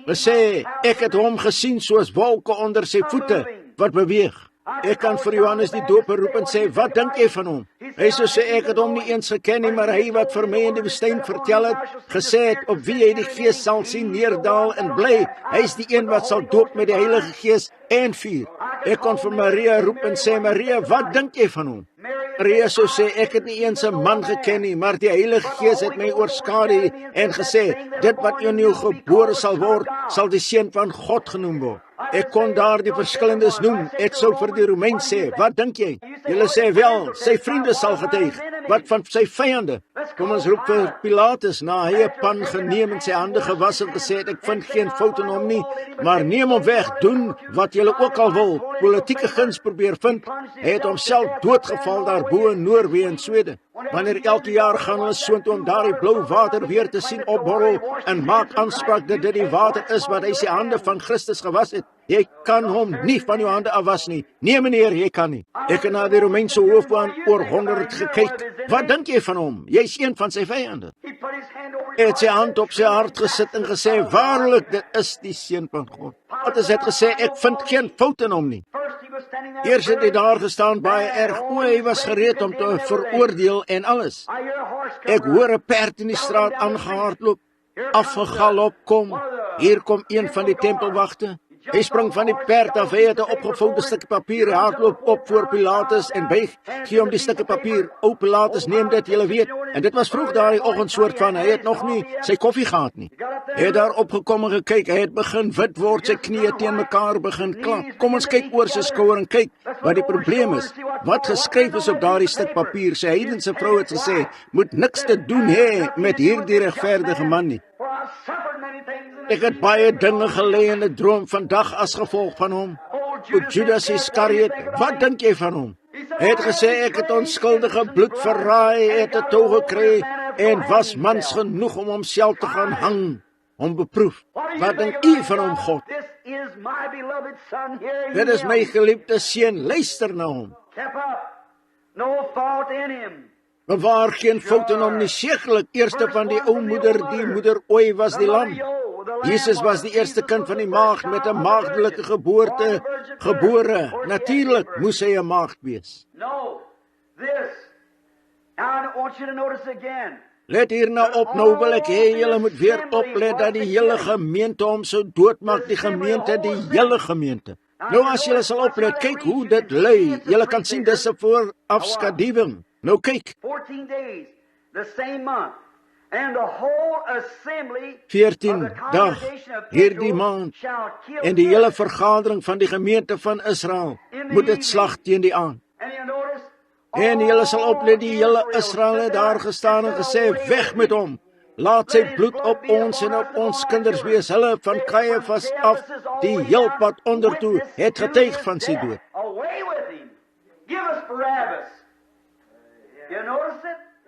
Hy sê, ek het hom gesien soos wolke onder sy voete wat beweeg. Ek kan vir Johannes die Doper roep en sê, wat dink jy van hom? Hy sou sê, ek het hom nie eens geken nie, maar hy wat vir my in die woestyn vertel het, gesê het, op wie hy die Gees sal sien neerdal en bly, hy is die een wat sal doop met die Heilige Gees en vuur. Ek kon vir Maria roep en sê, Maria, wat dink jy van hom? Maria sou sê, ek het nie eens 'n man geken nie, maar die Heilige Gees het my oorskadu en gesê, dit wat in jou gebore sal word, sal die seun van God genoem word. Ek kon daar die verskillendes noem. Ek sou vir die Romein sê, wat dink jy? Julle sê wel, sy vriende sal getuig. Wat van sy vyande? Kom ons roep vir Pilatus, na hy 'n pan geneem en sy hande gewas en gesê het, ek vind geen fout in hom nie, maar neem hom weg, doen wat julle ook al wil, politieke guns probeer vind. Hy het homself doodgeval daar bo in Noorwe en Swede. Wanneer elke jaar gaan hulle soontoe om daardie blou water weer te sien opborrel en maak aanspraak dat dit die water is wat hy sy hande van Christus gewas het. Jy kan hom nie van jou hande afwas nie. Nee meneer, jy kan nie. Ek het na die Romeinse hoofman oor 100 gekyk. Wat dink jy van hom? Jy's een van sy vyande. he put his hand over Hy het sy hand op sy hart gesit en gesê, waarlik, dit is die seun van God. Pilatus het gesê, ek vind geen fout in hom nie. First he was standing there. Eers het hy daar gestaan baie erg. Hy was gereed om te veroordeel en alles. I hear a horse come Ek hoor 'n perd in die straat aangehardloop, afgegalop kom. Hier kom een van die tempelwagte. Hy spring van die perd af, hy het 'n opgevoude stukkie papier, hy hardloop op voor Pilatus en buig, gee hom die stukkie papier. O Pilatus, neem dit, julle weet. En dit was vroeg daardie oggend soort van, hy het nog nie sy koffie gehad nie. Hy het daar opgekom en gekyk, hy het begin wit word, sy knieë teen mekaar begin klap. Kom ons kyk oor sy skouer en kyk wat die probleem is. Wat geskryf is op daardie stuk papier. Sy heidense vrou het gesê, moet niks te doen hê met hierdie regverdige man nie. Ek het baie dinge gelê in 'n droom vandag as gevolg van hom. O Judas Iskariot, wat dink jy van hom? Hy het gesê, ek het onskuldige bloed verraai, het 'n tou gekry en was mans genoeg om homself te gaan hang, om beproef. Wat dink u van hom, God? Dit is my geliefde seun, luister na hom. Bewaar geen fout in hom nie, sekerlik eerste van die ou moeder, die moeder ooi was die lam. Jesus was die eerste kind van die maagd met 'n maagdelike geboorte gebore. Natuurlik moes hy 'n maagd wees. Let hierna op, nou wil ek hê julle moet weer oplet dat die hele gemeente hom sou doodmaak, die gemeente, die hele gemeente. Nou as julle sal oplet, kyk hoe dit lui. Julle kan sien dis 'n voorafskaduwing. Nou kyk. 14 days, the same month, and the whole assembly 14 dag, hierdie maand, en die hele vergadering van die gemeente van Israel moet dit slag teen die aand. En julle sal oplet, die hele Israel het daar gestaan en gesê, weg met hom. Laat sy bloed op ons en op ons kinders wees. Hulle van Caiaphas af, die heel pad ondertoe, het getuig van sy dood.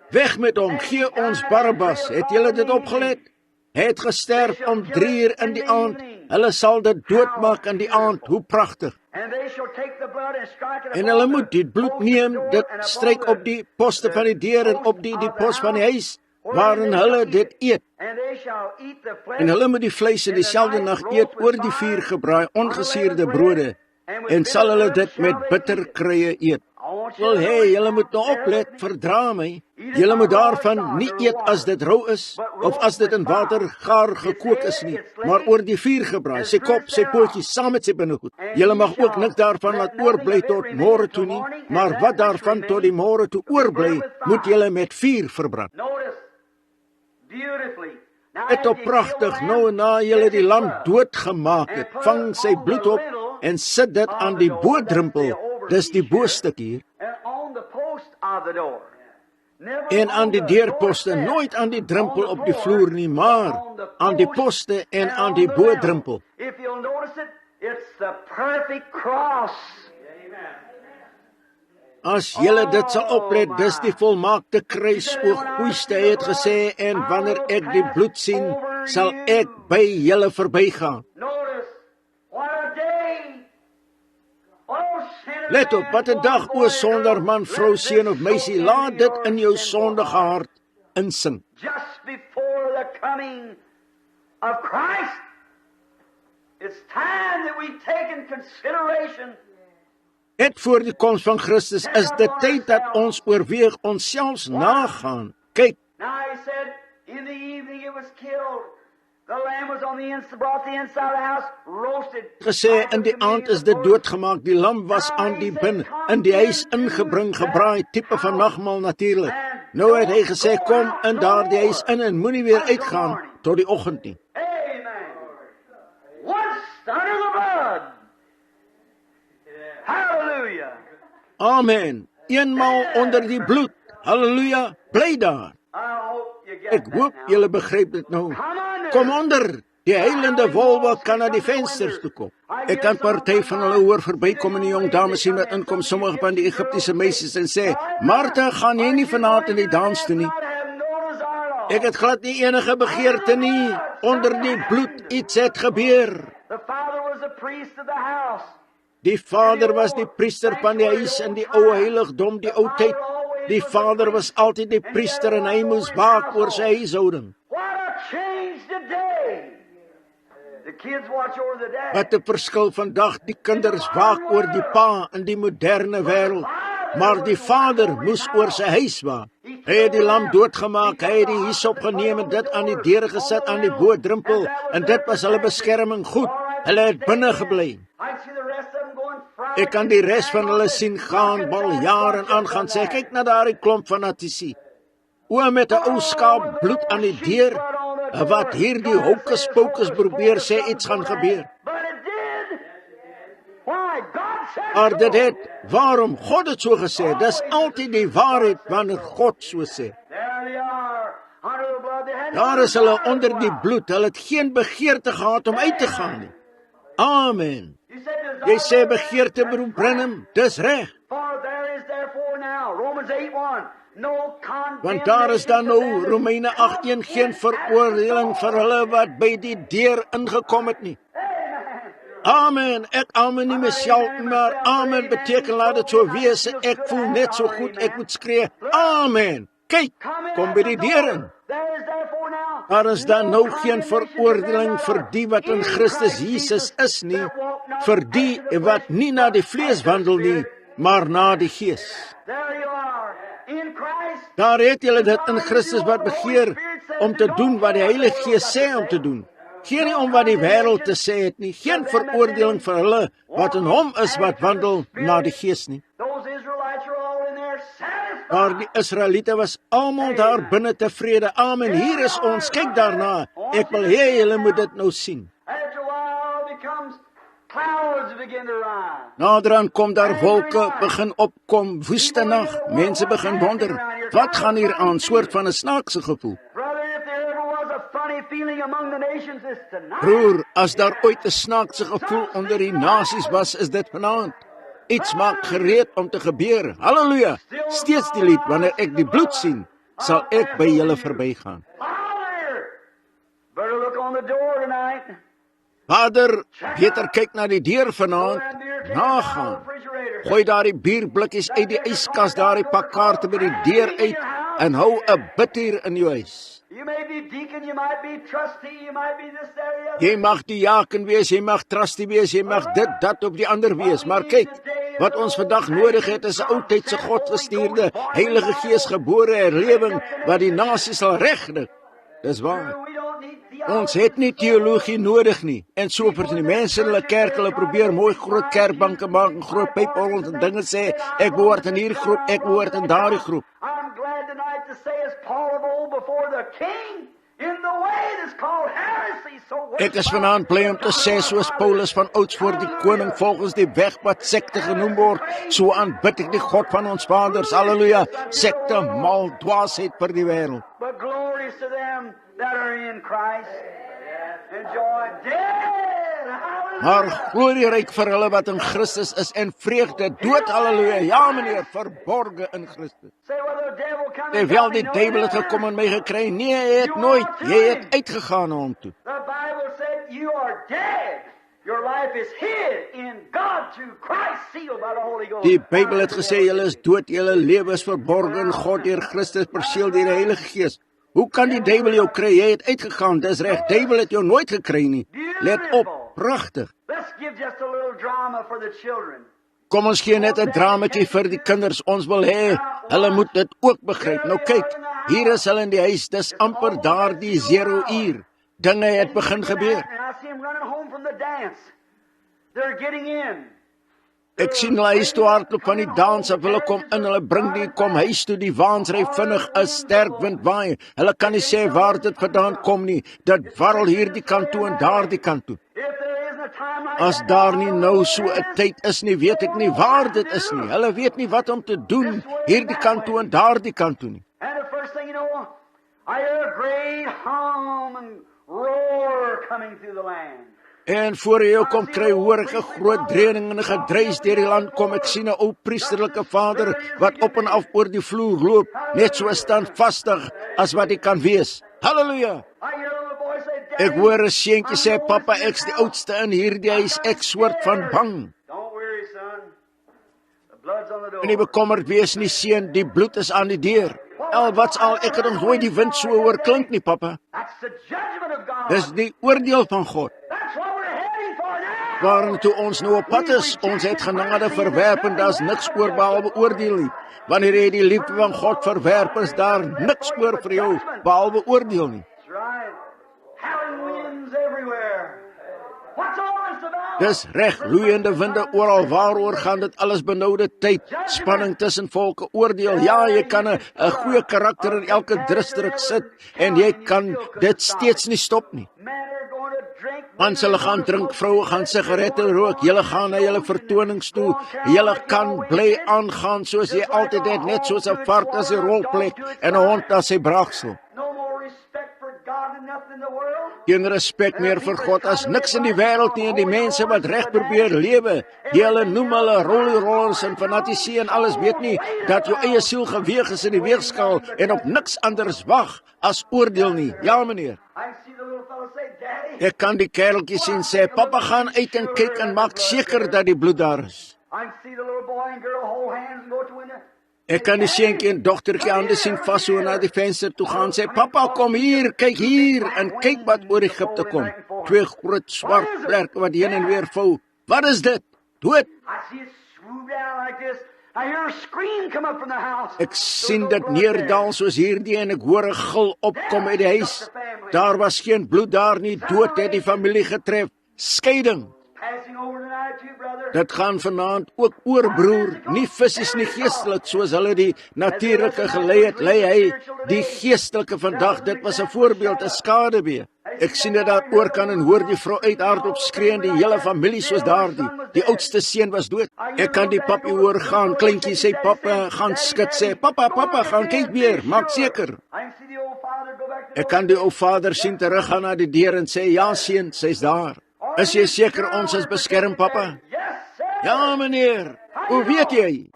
Weg met hom, gee ons Barabbas. Het julle dit opgelet? Hy het gesterf om 3 uur in die aand. Hulle sal dit doodmaak in die aand. Hoe pragtig. En hulle moet die bloed neem, dit stryk op die poste van die deur en op die pos van die huis, waarin hulle dit eet. En hulle moet die vleis in dieselfde nag eet oor die vuur gebraai, ongesuurde brode, en sal hulle dit met bitter kruie eet. Wel, julle moet nou oplet, verdra my. Julle moet daarvan nie eet as dit rou is, of as dit in water gaar gekook is nie, maar oor die vuur gebraai, sy kop, sy pootjies, saam met sy binnegoed. Julle mag ook niks daarvan laat oorbly tot môre toe nie, maar wat daarvan tot die môre toe oorbly, moet julle met vuur verbrand. Dit op pragtig, nou na julle die lam doodgemaak het, vang sy bloed op en sit dit aan die bodrempel. Dis die boostuk hier. En aan die deurposte, nooit aan die drempel op die vloer nie, maar aan die poste en aan die bodrempel. As julle dit sal oplet, dis die volmaakte kruis, o goeiste, hy het gesê, en wanneer ek die bloed sien, sal ek by julle verbygaan. Let op, wat 'n dag, o sonderman, vrou, seun of meisie, laat dit in jou sondige hart insink. Just before the coming of Christ, it's time that we take in consideration. Net voor die koms van Christus is dit tyd dat ons oorweeg, onsselfs nagaan. Kyk. Now he said, in the evening it was killed. The lamb was on the inside, brought the inside of the house, roasted. Gesê, in die aand is dit doodgemaak, die lam was aan die binne, in die huis ingebring, gebraai, tipe van nagmaal natuurlik. Nou het hy gesê, kom in daardie huis in en moenie weer uitgaan tot die oggend nie. Amen. Once under the blood. Hallelujah. Amen. Eenmaal onder die bloed. Halleluja. Bly daar. Ek hoop julle begryp dit nou. Kom onder. Die heilende wolwe kan na die vensters toe kom. Ek kan party van hulle hoor verbykom en die jong dames sien wat inkom, sommige van die Egiptiese meisies, en sê, Martha, gaan jy nie vanaand in die dans toe nie? Ek het glad nie enige begeerte nie. Onder die bloed iets het gebeur. Die vader was die priester van die huis in die ou heiligdom, die ou tyd. Die vader was altyd die priester en hy moes waak oor sy huishouding. Wat 'n verskil vandag, die kinders waak oor die pa in die moderne wêreld, maar die vader moes oor sy huis waak. Hy het die lam doodgemaak, hy het die hyssop geneem en dit aan die deure gesit aan die bodrempel, en dit was hulle beskerming goed. Hulle het binne gebly. Ek kan die res van hulle sien gaan, bal jaar en aangaan, sê, kyk na daardie klomp fanatici. O, met 'n ou skaap bloed aan die deur, wat hier die hokus pokus probeer sê iets gaan gebeur. Maar dit het, waarom? God het so gesê, dis altyd die waarheid wanneer God so sê. Daar is hulle onder die bloed, hulle het geen begeerte gehad om uit te gaan nie. Amen. Jy sê begeerte, broer Branham, dis reg. Want daar is dan nou, Romeine 8:1, geen veroordeling vir hulle wat by die deur ingekom het nie. Amen, ek amen nie myself, maar amen beteken laat dit so wees, ek voel net so goed, ek moet skree, amen. Kyk, kom by die deur in. Daar is dan nou geen veroordeling vir die wat in Christus Jesus is nie, vir die wat nie na die vlees wandel nie, maar na die gees. Daar het julle dit in Christus wat begeer om te doen wat die Heilige Gees sê om te doen. Geen nie om wat die wêreld te sê het nie, geen veroordeling vir hulle wat in hom is wat wandel na die gees nie. Maar die Israeliete was almal daar binne tevrede. Amen, hier is ons, kyk daarna. Ek wil hê julle moet dit nou sien. Naderhand kom daar wolke, begin opkom, woeste nag. Mense begin wonder, wat gaan hier aan, soort van 'n snaakse gevoel. Broer, as daar ooit 'n snaakse gevoel onder die nasies was, is dit vanaand. Iets maak gereed om te gebeur. Halleluja! Steeds die lied, wanneer ek die bloed sien, sal ek by julle verbygaan. Vader, beter kyk na die deur vanaand, nagaan. Gooi daar die bierblikkies uit die yskas, daar die pak kaarte by die deur uit, en hou 'n bidtuur in jou huis. Jy mag die diaken wees, jy mag trusty wees, jy mag dit, dat op die ander wees, maar kyk, wat ons vandag nodig het is 'n oudtydse God gestuurde, Heilige Gees gebore herlewing, wat die nasie sal regrig. Dis waar. Ons het nie teologie nodig nie, en so vir die mense in hulle kerk, hulle probeer mooi groot kerkbanke maak, en groot pyporgels en dinge sê, ek behoort in hierdie groep, ek behoort in daardie groep. Ek is vanaand bly om te sê, soos Paulus van ouds voor die koning volgens die weg wat sekte genoem word, so aanbid ek die God van ons vaders, halleluja, sekte, mal, dwaasheid vir die wêreld. But glories to them that are in Christ, and joy dead, hallelujah. Maar glorieryk vir hulle wat in Christus is, en vreugde dood, halleluja, ja meneer, verborge in Christus. Say, well, the devil come En and wel got me, die no, duivel het never. gekom en my gekry, nee, hy het nooit, jy het uitgegaan na hom toe. The Bible said you are dead. Your life is hid in God through Christ, sealed by the Holy Ghost. Die Bybel het gesê, julle is dood, julle lewe is verborge in God deur Christus, perseel deur die Heilige Gees. Hoe kan die duivel jou kry? Jy het uitgegaan, dis reg, duivel het jou nooit gekry nie. Let op, pragtig. Let's give just a little drama for the children. Kom ons gee net 'n dramatjie vir die kinders, ons wil hê, hulle moet dit ook begryp. Nou kyk, hier is hulle in die huis, dis amper daardie 0 uur. Dinge het begin gebeur. And I see them running home from the dance. They're getting in. Ek sien hulle huis toe hardloop van die dans af, hulle kom in, hulle bring die kom huis toe, die waans ry vinnig, 'n sterk wind waai. Hulle kan nie sê waar dit vandaan kom nie, dit warrel hierdie kant toe en daardie kant toe. If there isn't a time like As that, daar nie nou so 'n tyd is nie, weet ek nie waar dit is nie. Hulle weet nie wat om te doen, hierdie kant toe en daardie kant toe nie. and the first thing you know, I hear a great hum and roar coming through the land. En voor jy jou kom kry, hoor ek 'n groot dreuning en 'n gedruis deur die land kom. Ek sien 'n ou priesterlike vader wat op en af oor die vloer loop, net so standvastig as wat hy kan wees. Halleluja! I hear a little boy say, Daddy, Ek hoor 'n seentjie sê, "Pappa, ek's die oudste in hierdie huis, ek soort van bang." don't worry, son. The blood's on the door. En nie bekommerd wees nie, seun, die bloed is aan die deur. Wat's al, ek het nog nooit die wind so hoor klink nie, pappa. That's the judgment of God. Dis die oordeel van God. That's what we're heading for now. Waartoe ons nou op pad is, ons het genade verwerp en daar's niks oor behalwe oordeel nie. Wanneer jy die liefde van God verwerp, is daar niks oor vir jou behalwe oordeel nie. That's right. Howling winds everywhere. What's all this Dis reg, loeiende winde oral waaroor gaan dit alles benoude tyd, spanning tussen volke, oordeel. Ja, jy kan 'n goeie karakter in elke distrik sit en jy kan dit steeds nie stop nie. Mans hulle gaan drink, vroue gaan sigarette rook, julle gaan na julle vertonings toe, julle kan bly aangaan soos jy altyd het, net soos 'n vark as 'n rolplek en 'n hond as sy braaksel. Geen respek meer vir God as niks in die wêreld nie, en die mense wat reg probeer lewe, die hulle noem hulle rollers en fanatici en alles, weet nie dat jou eie siel geweeg is in die weegskaal en op niks anders wag as oordeel nie. Ja, meneer. Ek kan die kereltjie sien sê, papa gaan uit en kyk en maak seker dat die bloed daar is. Ek kan die seentjie en dogtertjie hande sien vas so na die venster toe gaan sê, papa kom hier, kyk hier en kyk wat oor Egipte kom. 2 groot swart vlerke wat heen en weer vou. Wat is dit? Dood. Ek sien dit neerdal soos hierdie en ek hoor 'n gil opkom uit die huis. Daar was geen bloed daar nie, dood het die familie getref. Skeiding. Dit gaan vanaand ook oor, broer, nie fisies nie geestelik, soos hulle die natuurlike gelei het, lei hy die geestelike vandag. Dit was 'n voorbeeld, 'n skadewee. Ek sien dit daar oor kan en hoor die vrou uithardop skree en die hele familie soos daardie. Die oudste seun was dood. Ek kan die pappie hoor gaan, kleintjie sê papa, gaan skud sê, papa, gaan kyk weer, maak seker. Ek kan die ou vader sien teruggaan na die deur en sê, ja seun, sy's daar. Is jy seker ons is beskerm, papa? Ja, meneer. Hoe weet jy?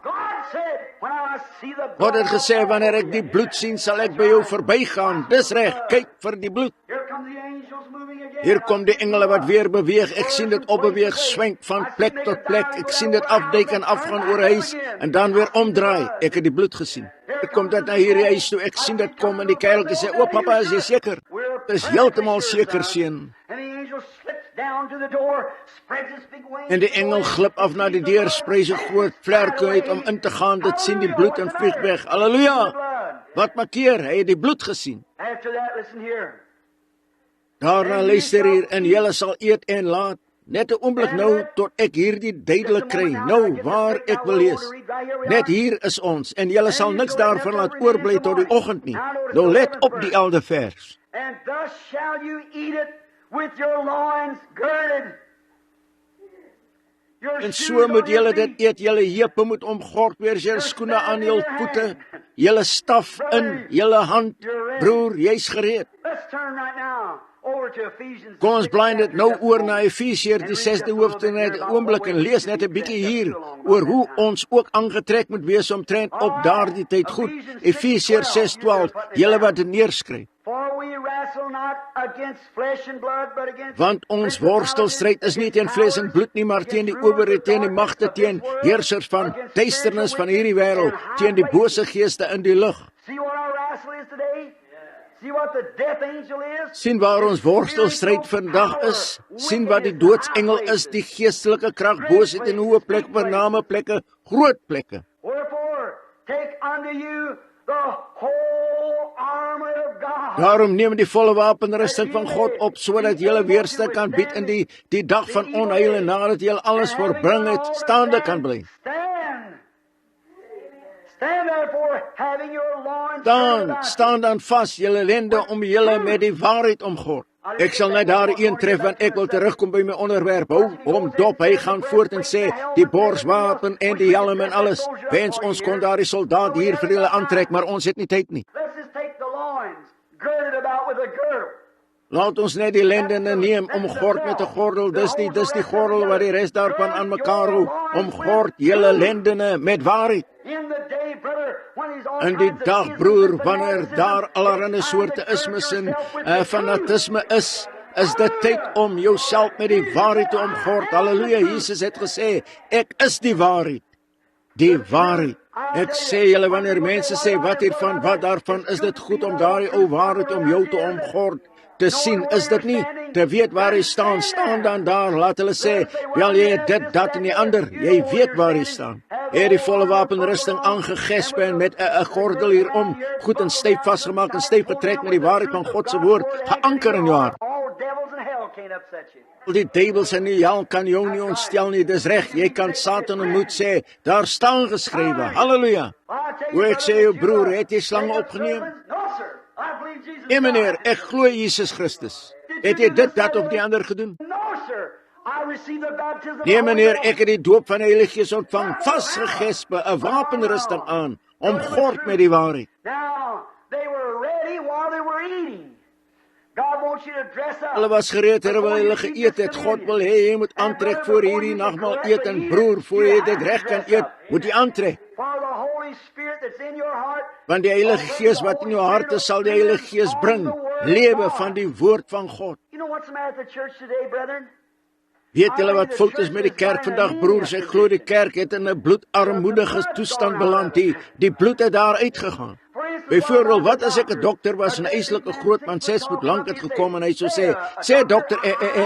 God het gesê, wanneer ek die bloed sien, sal ek by jou verbygaan. Dis reg, kyk vir die bloed. Hier kom die engele wat weer beweeg. Ek sien dit opbeweeg, swenk van plek tot plek. Ek sien dit afduik en afgaan oor huis en dan weer omdraai. Ek het die bloed gesien. Ek kom dit na hierdie huis toe. Ek sien dit kom en die kereltjie sê, o papa, is jy seker? Dis heeltemal seker, seun. En die engel glip af na die deur, sprei sy groot vlerke uit om in te gaan. Dit sien die bloed en vlieg weg. Halleluja! Wat makkeer? Hy het die bloed gesien. Daarna luister hier en julle sal eet en laat. Net 'n oomblik nou tot ek hierdie duidelik kry. Nou waar ek wil lees. Net hier is ons en julle sal niks daarvan laat oorbly tot die oggend nie. Nou let op die elde vers. And thus shall you eat it with your loins girded. En so moet julle dit eet, julle heupe moet omgord wees, julle skoene aan julle voete, julle staf in julle hand. Broer, jy's gereed. Let's turn right now over to Ephesians. Kom ons blaai dit nou oor na Efesiërs die 6de hoofstuk net 'n oomblik en lees net 'n bietjie hier oor hoe ons ook aangetrek moet wees omtrent op daardie tyd. Goed, Efesiërs 6:12, julle wat dit neerskryf. Want ons worstelstryd is nie teen vlees en bloed nie, maar teen die owerhede, teen die magte, teen heersers van duisternis van hierdie wêreld, teen die bose geeste in die lug. Sien waar ons worstelstryd vandag is. Sien wat die doodsengel is, die geestelike krag, boosheid en hoë plekke, vername plekke, groot plekke. Daarom neem die volle wapenrusting van God op, sodat julle weerstand kan bied in die dag van onheil en nadat julle alles voorbring het, staande kan bly. Staan dan vas, julle lende om julle met die waarheid omgord. Ek sal net daar een tref, want ek wil terugkom by my onderwerp. Hou hom dop, hy gaan voort en sê, die borswapen en die helm en alles. Wens ons kon daar die soldaat hier vir julle aantrek, maar ons het nie tyd nie. Laat ons net die lendene neem, omgord met 'n gordel. Dis die gordel wat die res daarvan aan mekaar hou. Omgord julle lendene met waarheid. In die dag, broer, wanneer daar allerlei soorte ismes en fanatisme is dit tyd om jouself met die waarheid te omgord. Halleluja, Jesus het gesê, ek is die waarheid. Die waarheid. Ek sê julle, wanneer mense sê, wat hiervan, wat daarvan, is dit goed om daardie ou waarheid om jou te omgord te sien, is dit nie? Te weet waar jy staan, staan dan daar, laat hulle sê, wel jy het dit, dat en die ander, jy weet waar jy staan. Jy het die volle wapenrusting aangegesp en met 'n gordel hierom, goed en styf vasgemaak en styf getrek met die waarheid van God se woord, geanker in jou hart. can't upset you. Die duivels en die hel kan jou nie ontstel nie, dis reg. Jy kan Satan ontmoet sê, daar staan geskrywe. Halleluja. Hoe ek sê jou broer, het jy slange opgeneem? No, sir. I believe Jesus. Nee meneer, ek glo Jesus Christus. Het jy dit, dat of die ander gedoen? No, sir. I received the baptism of Nee the Holy meneer, Ghost. ek het die doop van die Heilige Gees ontvang, vasgegespe, 'n wapenrusting aan, omgord met die waarheid. Now, they were ready while they were eating. God wants you to dress up. Hulle was gereed terwyl hulle geëet het. God wil hê jy moet aantrek voor hierdie nagmaal eet en broer, voor jy dit reg kan eet, moet jy aantrek. For the Holy Spirit that's in your heart. Want die Heilige Gees wat in jou hart is, sal die Heilige Gees bring, lewe van die woord van God. You know what's the matter with the church today, brethren? Weet julle wat fout is met die kerk vandag, broers? Ek glo die kerk het in 'n bloedarmoedige toestand beland. Die bloed het daar uitgegaan. Byvoorbeeld, wat as ek 'n dokter was en 'n eislike groot man 6 voet lank het gekom en hy sou sê dokter,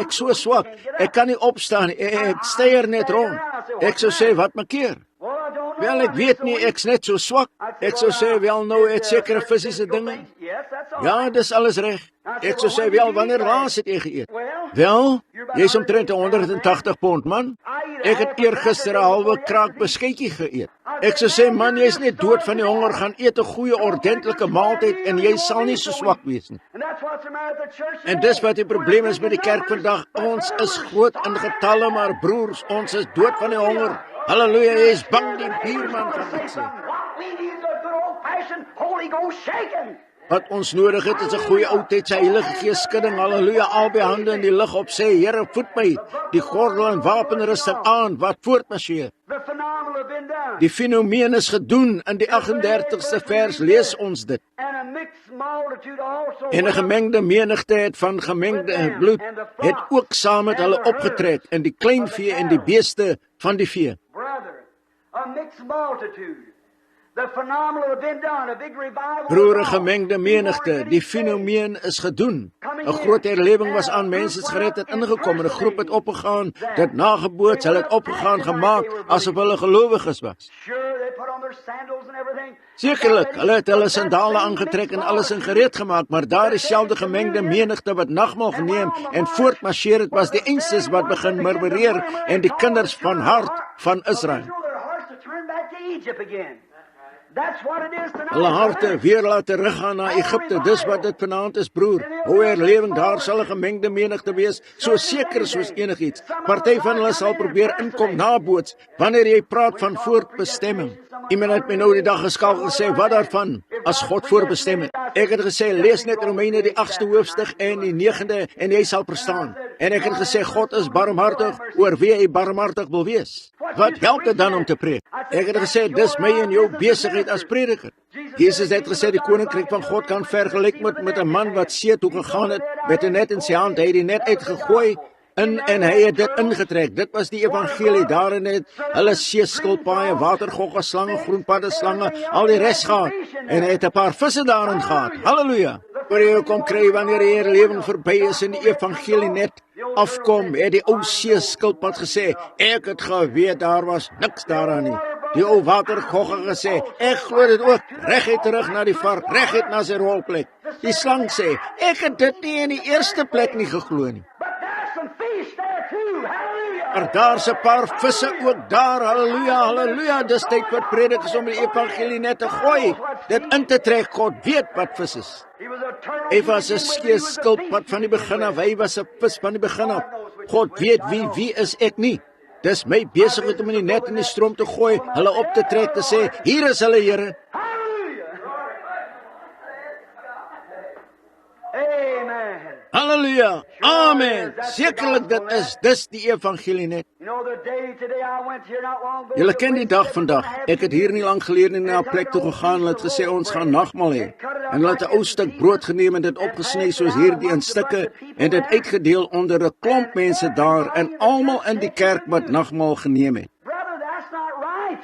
ek so swak, ek kan nie opstaan nie, ek steier net rond. Ek sou sê, wat maak keer? Well, I don't know. Wel, ek weet nie, ek's net so swak. Ek sou sê, wel nou, het sekere fisiese dinge. Yes, that's all. Ja, dis alles reg. Ek sou sê, wel, wanneer laas het jy geëet? Well, Wel, jy's omtrent 180 pond, man. Ek het eergister 'n halwe kraak beskuitjie geëet. Ek sou sê, man, jy's net dood van die honger, gaan eet 'n goeie, ordentlike maaltyd en jy sal nie so swak wees nie. and that's what's the matter with the church En today. dis wat die probleem is met die kerk vandag. Ons is groot in getalle, maar broers, ons is dood van die honger. Halleluja, jy is bang die buurman gaan dit sê. What we need is a good old-fashioned Holy Ghost shaking. Wat ons nodig het is 'n goeie oudtydse Heilige Gees skudding. Halleluja, albei hande in die lug op sê, Here, voed my, die gordel en wapenrusting aan wat voortmarseer. The phenomenon have been done. Die fenomeen is gedoen. In die 38ste vers lees ons dit. And a mixed multitude also. En 'n gemengde menigte het van gemengde bloed het ook saam met hulle opgetrek, in die kleinvee en die beeste van die vee. Brother, a mixed multitude. The phenomenon have been done. A big revival. Broer, 'n gemengde menigte, die fenomeen is gedoen. 'n Groot herlewing was aan mense het gered het ingekom en 'n groep het opgegaan, dit nageboots, hulle het opgegaan gemaak asof hulle gelowiges was. Sure, they put on their sandals and everything. Sekerlik, hulle het hulle sandale aangetrek en alles in gereed gemaak, maar daardie selfde gemengde menigte wat nagmaal geneem en voortmarseer het, was die eenstes wat begin murmureer en die kinders van hart van Israel. Their hearts to turn back to Egypt again. That's what it is tonight. Hulle harte weer laat teruggaan na Egipte. Dis wat dit vanaand is, broer. Hoe herlewing, daar sal 'n gemengde menigte wees, so seker soos enigiets. Party van hulle sal probeer inkom naboots wanneer jy praat van voorbestemming. Iemand het my nou die dag geskakel gesê, wat daarvan as God voorbestem het. Ek het gesê, lees net Romeine die 8ste hoofstuk en die 9de en jy sal verstaan. En ek het gesê, God is barmhartig oor wie hy barmhartig wil wees. Wat help dit dan om te preek? Ek het gesê, dis my en jou besigheid as prediker. Jesus het gesê, die koninkryk van God kan vergelyk met 'n man wat see toe gegaan het met 'n net in sy hand. Hy het die net uitgegooi en hy het dit ingetrek. Dit was die evangelie. Daarin het hulle see, skilpaaie, watergogge, slange, groenpadde, slange, al die res gehad. En hy het 'n paar visse daarin gehad. Halleluja. Waar jy kom kry wanneer die herlewing verby is en die evangelie net afkom, het die ou see skilpad gesê, ek het geweet daar was niks daaraan nie. Die ou watergogge gesê, ek glo dit ook, reguit terug na die vark, reguit na sy rolplek. Die slang sê, ek het dit nie in die eerste plek nie geglo nie. But there's some fish there too. Hallelujah. Maar daar's 'n paar visse ook daar. Halleluja, halleluja. Dis tyd vir predikers om die evangelie net te gooi, dit in te trek. God weet wat vis is. He was a turtle. Hy was 'n skilpad van die begin af. Hy was 'n vis van die begin af. God weet wie is ek nie. Dis my besigheid om in die net in die stroom te gooi, hulle op te trek, te sê, hier is hulle, Here. Hallelujah. Amen. Halleluja. Amen. Sekerlik dit is dis die evangelie net. You know the day today I went here not long ago. Julle ken die dag vandag. Ek het hier nie lank gelede na 'n plek toe gegaan. Hulle het gesê ons gaan nagmaal hê. En hulle het 'n ou stuk brood geneem en dit opgesny soos hierdie in stukke en dit uitgedeel onder 'n klomp mense daar en almal in die kerk wat nagmaal geneem het. Brother, that's not right.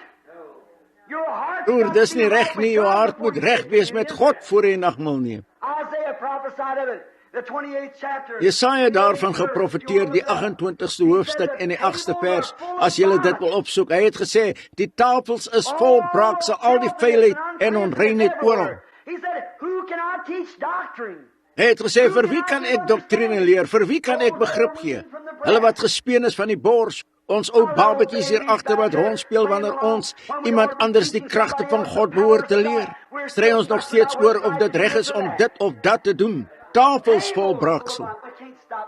Your heart. Broer, dis nie reg nie. Jou hart moet reg wees met God voor jy nagmaal neem. Isaiah prophesied of it. The 28th chapter. Jesaja daarvan geprofeteer, die 28ste hoofstuk en die 8ste vers, as julle dit wil opsoek. Hy het gesê, die tafels is vol braaksel, al die vuilheid en onreinheid oral. He said, who can I teach doctrine? Hy het gesê, vir wie kan ek doktrine leer? Vir wie kan ek begrip gee? Hulle wat gespeen is van die bors, ons ou babetjies hier agter wat rondspeel wanneer ons iemand anders die kragte van God behoort te leer. Stry ons nog steeds oor of dit reg is om dit of dat te doen. Tafels vol braksel.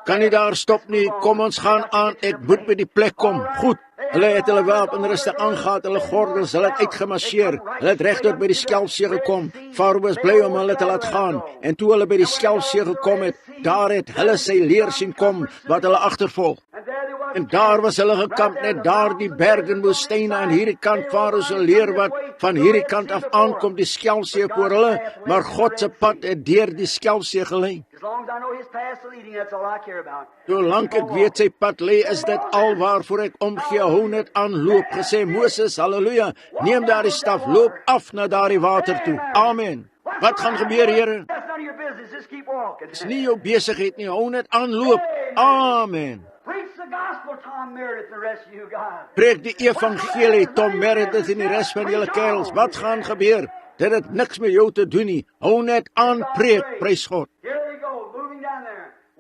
Kan nie daar stop nie, kom ons gaan aan, ek moet by die plek kom. Goed, hulle het hulle wapenruste aangehaal, hulle gordels, hulle het uitgemarseer, hulle het regdeur by die Skelfsee gekom. Farao was bly om hulle te laat gaan, en toe hulle by die Skelfsee gekom het, daar het hulle sy leer sien kom, wat hulle agtervolg. En daar was hulle gekamp, net daar die berge en woestyne aan hierdie kant, Farao se leer wat van hierdie kant af aankom, die Skelfsee voor hulle, maar God se pad het deur die Skelfsee gelei. Solank ek weet sy pad lê, is dit al waarvoor ek omgee, hou net aan, loop, gesê Moses, halleluja, neem daar die staf, loop af na daardie water toe, amen. Wat gaan gebeur, Here? Dis nie jou besigheid nie, hou net aan, loop, amen. Preek die evangelie, Tom Meredith en die rest van julle kerels, wat gaan gebeur? Dit het niks met jou te doen nie, hou net aan, preek, prys God.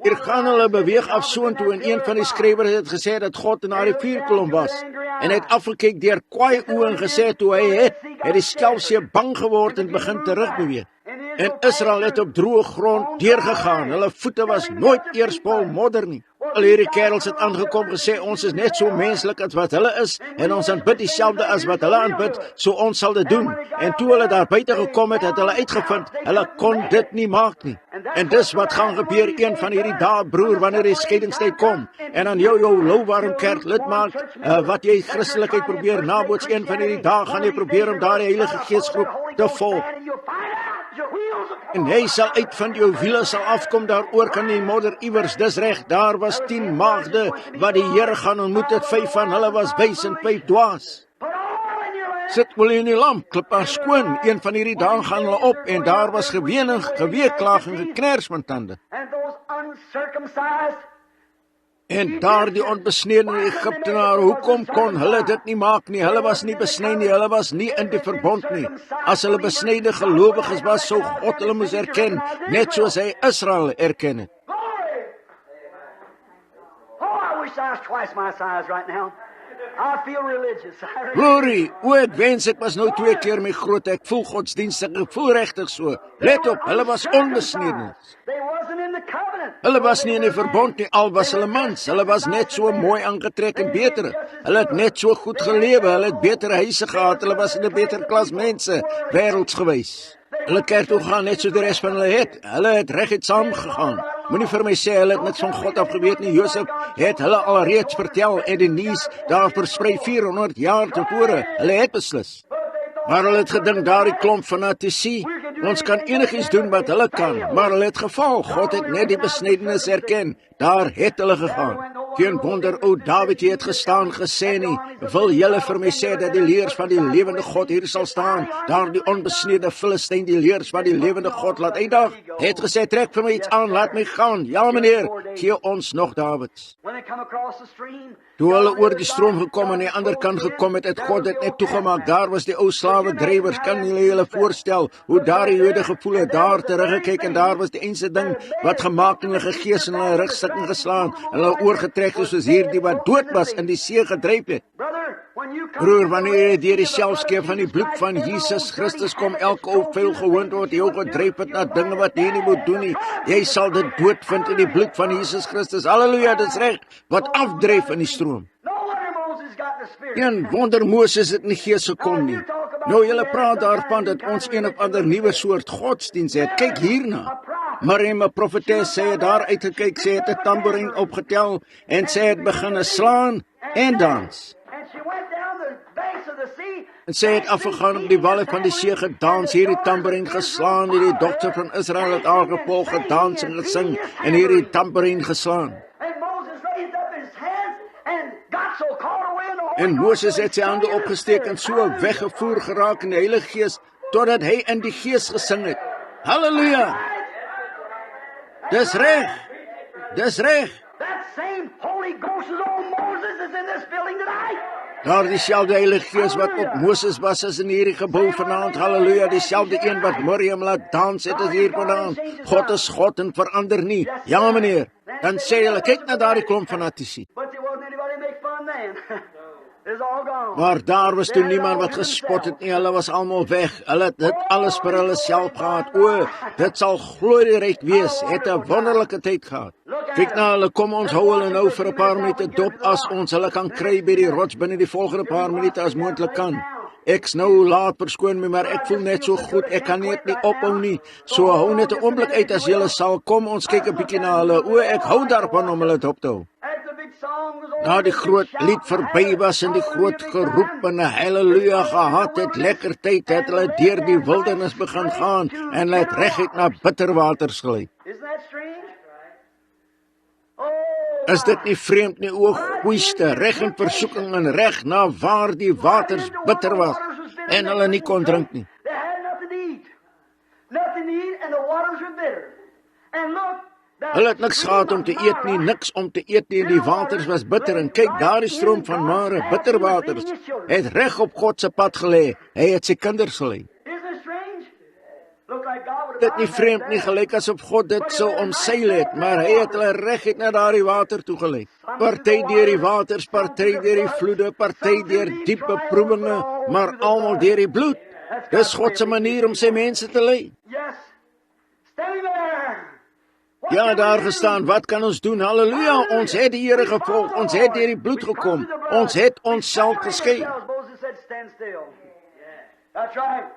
Hier gaan hulle beweeg af soontoe en een van die skrywers het gesê dat God in haar rivierkolom was en hy het afgekyk deur kwaai oë en gesê toe hy het die Skelfsee bang geword en begin terugbeweeg. En Israel het op droë grond deurgegaan, hulle voete was nooit eers vol modder nie. Al hierdie kerels het aangekom gesê ons is net so menslik as wat hulle is en ons aanbid dieselfde as wat hulle aanbid, so ons sal dit doen. En toe hulle daar buite gekom het, het hulle uitgevind, hulle kon dit nie maak nie. En dis wat gaan gebeur een van hierdie dae, broer, wanneer die skeidingstyd kom. En aan jou louwarm kerk lidmaat, wat jy Christelikheid probeer naboots, een van hierdie dae gaan jy probeer om daardie Heilige Geesgroep te volg. En hy sal uitvind, jou wiele sal afkom daar oor kan die modder iewers, dis reg, daar was 10 maagde wat die Here gaan ontmoet het, 5 van hulle was wys en 5 dwaas. Sit wel in die lamp, klip haar skoon, een van hierdie dae gaan hulle op, en daar was geween, geweeklaag en gekners met tande. En daar die onbesnede Egiptenare, hoekom kon hulle dit nie maak nie? Hulle was nie besny nie, hulle was nie in die verbond nie. As hulle besnyde gelowiges was, sou God hulle moes erken, net soos hy Israel erken het. Glory, ek wens ek was nou 2 keer my groot, ek voel godsdienstig, ek voel regtig so. Let op, hulle was onbesnede. Hulle was nie in die verbond nie, al was hulle mans, hulle was net so mooi aangetrek en beter. Hulle het net so goed gelewe, hulle het beter huise gehad, hulle was in 'n beter klas mense, wêrelds gewys. Hulle kerk toe gaan net so die rest van hulle het reguit saam gegaan. Moenie vir my sê hulle het niks van God afgeweet nie. Josef het hulle al reeds vertel en die nuus daar versprei 400 jaar tevore. Hulle het beslis. Maar hulle het gedink daardie klomp fanatici, ons kan enigiets doen wat hulle kan, maar hulle het geval. God het net die besnydenis erken. Daar het hulle gegaan. Geen wonder, o Dawid, jy het gestaan gesê nie, wil julle vir my sê dat die leers van die lewende God hier sal staan, daar die onbesnede Filistyn die leers van die lewende God laat uitdag, het gesê, trek vir my iets aan, laat my gaan, ja meneer, gee ons nog Davids. Toe hulle oor die stroom gekom en aan die ander kant gekom het God het net toegemaak, daar was die ou slawe drywers, kan julle voorstel, hoe daar die Jode gevoel het, daar teruggekyk en daar was die eense ding, wat gemaak en hulle gegees en hulle rugstukken geslaan, en hulle oorgetrek soos hierdie wat dood was in die see gedryf het. Broer, wanneer jy deur die selfskeer van die bloed van Jesus Christus kom, elke ou vuil gewoond word, jou gedryf het na dinge wat jy nie moet doen nie, jy sal dit dood vind in die bloed van Jesus Christus, halleluja, dit is reg, wat afdryf in die stroom. Geen wonder Moses het in die gees gekom nie. Nou, julle praat daarvan dat ons een of ander nuwe soort godsdienst het, kyk hierna. Miriam, 'n profetes, sy het daar uitgekyk, sy het 'n tamboerijn opgetel en sy het begin slaan en dans. En sy het afgegaan op die walle van die see gedans, hierdie tamboerijn geslaan, hierdie dogter van Israel het haar gevolg gedans en gesing en hierdie tamboerijn geslaan. En Moses het sy hande opgesteek en so weggevoer geraak in die Heilige Gees, totdat hy in die Gees gesing het. Halleluja! Dis reg! Dis reg! That same Holy Ghost is on Moses is in this building tonight. Daar dieselfde Heilige Gees wat op Moses was as in hierdie gebou vanaand, halleluja, dieselfde een wat Miriam laat dans het as hier vanaand. God is God en verander nie. Ja meneer, dan sê hulle, kyk na daardie klomp fanatici. But there wasn't anybody to make fun then. It's all gone. Maar daar was toe niemand wat gespot het nie, hulle was almal weg. Hulle het dit alles vir hulle self gehad. O, dit sal glorieryk wees, het 'n wonderlike tyd gehad. Kyk na hulle, kom ons hou hulle nou vir 'n paar minute dop as ons hulle kan kry by die rots binne die volgende paar minute as moontlik kan. Ek's nou laat, verskoon my, maar ek voel net so goed, ek kan net nie ophou nie. So hou net 'n oomblik uit as julle sal kom, ons kyk 'n bietjie na hulle. O, ek hou daarvan om hulle dop te hou. Na die groot lied verby was en die groot geroep en 'n halleluja gehad het, lekker tyd, het hulle deur die wildernis begin gaan en hulle het reguit na bitterwaters gelei. Isn't that strange? Is dit nie vreemd nie, o goeieste, reg in versoeking en reg na waar die waters bitter was en hulle nie kon drink nie. They had nothing to eat. Nothing to eat and the waters were bitter. And look, Hulle het niks gehad om te eet nie, niks om te eet nie, die waters was bitter en kyk, daar die stroom van Mare, bitterwaters, het reg op God se pad gelê, hy het sy kinders gelei. Isn't it strange? Look like God would Dit nie vreemd nie, gelyk asof God dit sou omseil het, maar hy het hulle reguit na daardie water toe gelei. Party deur die waters, party deur die vloede, party deur diepe beproewinge, maar almal deur die bloed. Dis God se manier om sy mense te lei. Yes. Stay there. Ja, daar gestaan, wat kan ons doen? Halleluja, ons het die Here gevolg, ons het deur die bloed gekom, ons het onsself geskei. Moses said, stand still. That's right.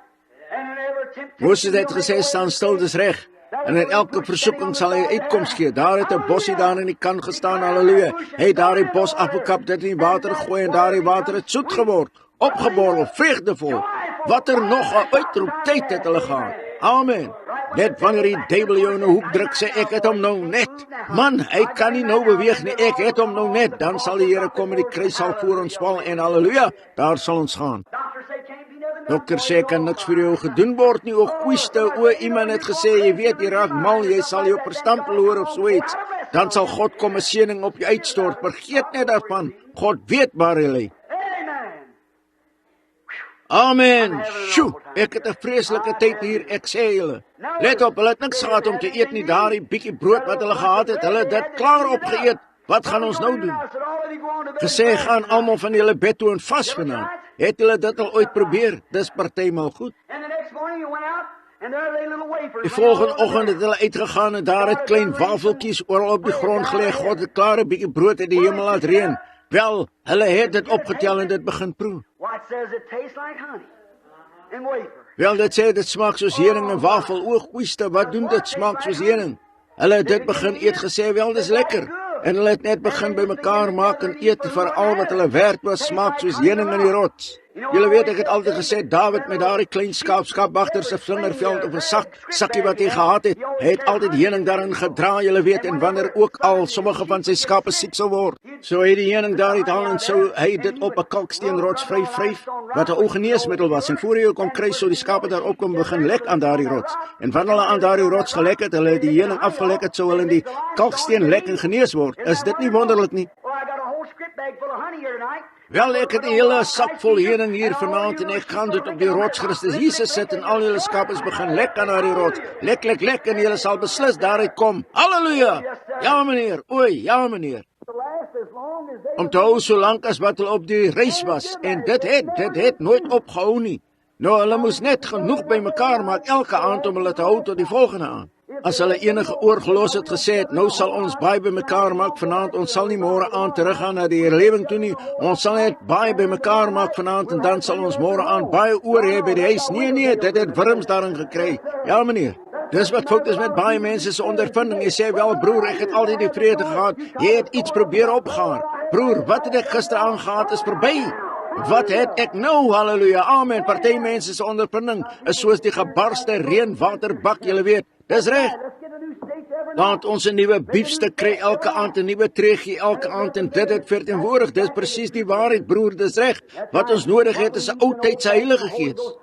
And in every temptation, Moses het gesê, staan stil, dis reg. En in elke versoeking sal hy uitkoms gee. Daar het 'n bossie daar in die kant gestaan, halleluja. Hy het daardie bos afgekap, dit in die water gegooi en daardie water het soet geword, opgeborrel, vreugdevol. Wat er nog 'n uitroeptyd het hulle gehad. Amen. Net wanneer die duiwel jou in 'n hoek druk, sê ek het hom nou net. Man, hy kan nie nou beweeg nie, ek het hom nou net. Dan sal die Here kom en die kruis sal voor ons val en halleluja, daar sal ons gaan. doctor said, can't be nothing. Dokter sê kan niks vir jou gedoen word nie, o goeieste, o iemand het gesê, jy weet, jy raak mal, jy sal jou verstand verloor of so iets. Dan sal God kom 'n seëning op jou uitstort, vergeet net daarvan, God weet waar hy lê. Amen. Amen, sjoe, ek het 'n vreeslike tyd hier, ek sê julle. Let op, hulle het niks gehad om te eet nie, daardie bietjie brood wat hulle gehad het, hulle het dit klaar opgeëet. Wat gaan ons nou doen? Gesê, gaan almal van julle bed toe en vas vanaand. Het julle dit al ooit probeer? Dis partymal goed. Die volgende oggend het hulle uitgegaan en daar het klein wafeltjies oral op die grond gelê. God het klaar 'n bietjie brood uit die hemel laat reën. Wel, hulle het dit opgetel en dit begin proe. Wel, dit sê dit smaak soos heuning en wafel. O, goeieste, wat doen dit? Smaak soos heuning. Hulle het dit begin eet, gesê, wel, dis lekker. En hulle het net begin by mekaar maak en eet vir al wat hulle werd was, smaak soos heuning in die rots. Julle weet, ek het altyd gesê, David met daardie klein skaapwagter se vlingerveld of 'n sakkie wat hy gehad het, hy het altyd heuning daarin gedra, julle weet, en wanneer ook al sommige van sy skape siek sou word, so hy die heuning daar het haal en sou hy dit op 'n kalksteenrots vryf, wat 'n ou geneesmiddel was, en voor jy kon kry, so die skape daarop kom begin lek aan daardie rots, en wanneer hulle aan daardie rots gelek het, hulle die heuning afgelek het, sou hulle in die kalksteen lek en genees word. Is dit nie wonderlik nie? Wel, ek het 'n hele sak vol heuning hier vanaand en ek gaan dit op die rots Christus Jesus sit en al julle skape begin lek aan daardie rots. Lek en julle sal beslis daaruit kom. Halleluja! Ja meneer, oei, ja meneer. Om te hou so lank as wat hulle op die reis was en dit het nooit opgehou nie. Nou, hulle moes net genoeg by mekaar maak elke aand om hulle te hou tot die volgende aand. As hulle enige oorgelos het gesê het, nou sal ons baie by mekaar maak vanaand, ons sal nie môre aand teruggaan na die herlewing toe nie, ons sal net baie by mekaar maak vanaand en dan sal ons môre aand baie oor hê by die huis. Nee, dit het wurms daarin gekry. Ja meneer, dis wat fout is met baie mense se ondervinding. Jy sê wel broer, ek het altyd die vrede gehad, jy het iets probeer opgaan. Broer, wat het ek gister aangehad is verby. Wat het ek nou, halleluja, amen. Party mense se ondervinding is soos die gebarste reënwaterbak, julle weet. Dis reg. Laat ons 'n nuwe biefstuk kry elke aand, 'n nuwe treegie elke aand en dit het verteenwoordig. Dis presies die waarheid, broer, dis reg. Wat ons nodig het is 'n ou tyd se Heilige Gees.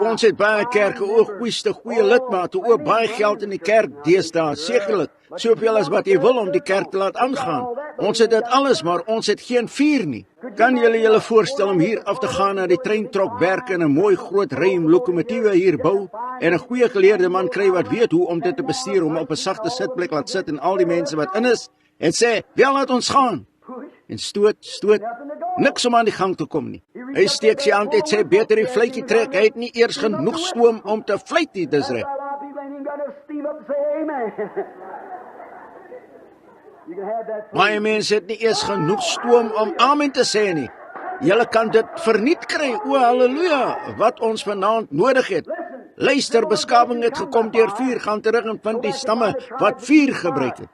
Ons het baie kerke, o goeieste, goeie lidmate, baie geld in die kerk deesdae, sekerlik. Soveel as wat jy wil om die kerk te laat aangaan. Ons het dit alles, maar ons het geen vuur nie. Kan julle voorstel om hier af te gaan na die treintrokwerke en 'n mooi groot ry lokomotiewe hier bou en 'n goeie geleerde man kry wat weet hoe om dit te bestuur, om op 'n sagte sitplek laat sit en al die mense wat in is en sê, "Wel, laat ons gaan." En stoot, niks om aan die gang te kom nie. Hy steek sy hand uit, sê beter die vletjie trek. Hy het nie eers genoeg stoom om te vlieg nie, dis reg. Baie mense het nie eers genoeg stoom om amen te sê nie. Julle kan dit verniet kry, o halleluja, wat ons vanaand nodig het. Luister, beskawing het gekom deur vuur, gaan terug en vind die stamme wat vuur gebruik het.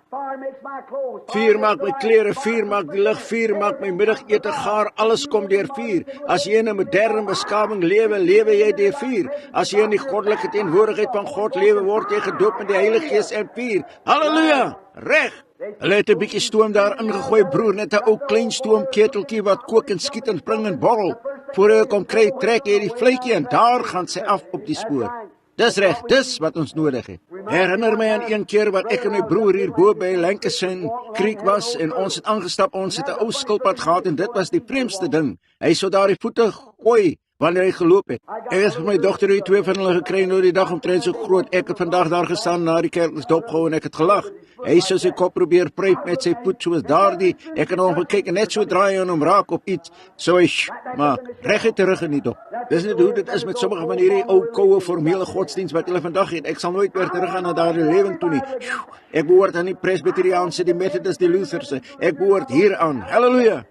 Vuur maak my klere, vuur maak die lig, vuur maak my middagete gaar, alles kom deur vuur. As jy in 'n moderne beskawing lewe, lewe jy deur vuur. As jy in die goddelike teenwoordigheid van God lewe, word jy gedoop met die Heilige Gees en vuur. Halleluja, reg. Hulle het 'n bietjie stoom daar ingegooi, broer, net 'n ou klein stoomketeltjie wat kook en skiet en spring en borrel. Voor hy kom kry, trek hy die vletjie en daar gaan sy af op die spoor. Dis reg, dis wat ons nodig het. Herinner my aan een keer wat ek en my broer hier bo by Lancashire Creek was en ons het aangestap, ons het 'n ou skilpad gehad en dit was die vreemdste ding. Hy sou daar die voete gooi wanneer hy geloop het. Ek het vir my dogter die twee van hulle gekry nou die dag omtrent so groot. Ek het vandag daar gestaan na die kerk is dopgehou en ek het gelag. Hy sou sy kop probeer pryp met sy voet soos daardie. Ek het hom gekyk en net so draai en hom raak op iets. So hy maak reguit terug in die dop. Dis net hoe dit is met sommige van hierdie ou koue formele godsdiens wat hulle vandag het. Ek sal nooit weer teruggaan na daardie lewing toe nie. Ek behoort aan die Presbyteriaanse, die Methodist, die Lutherse. Ek behoort hier aan. Halleluja.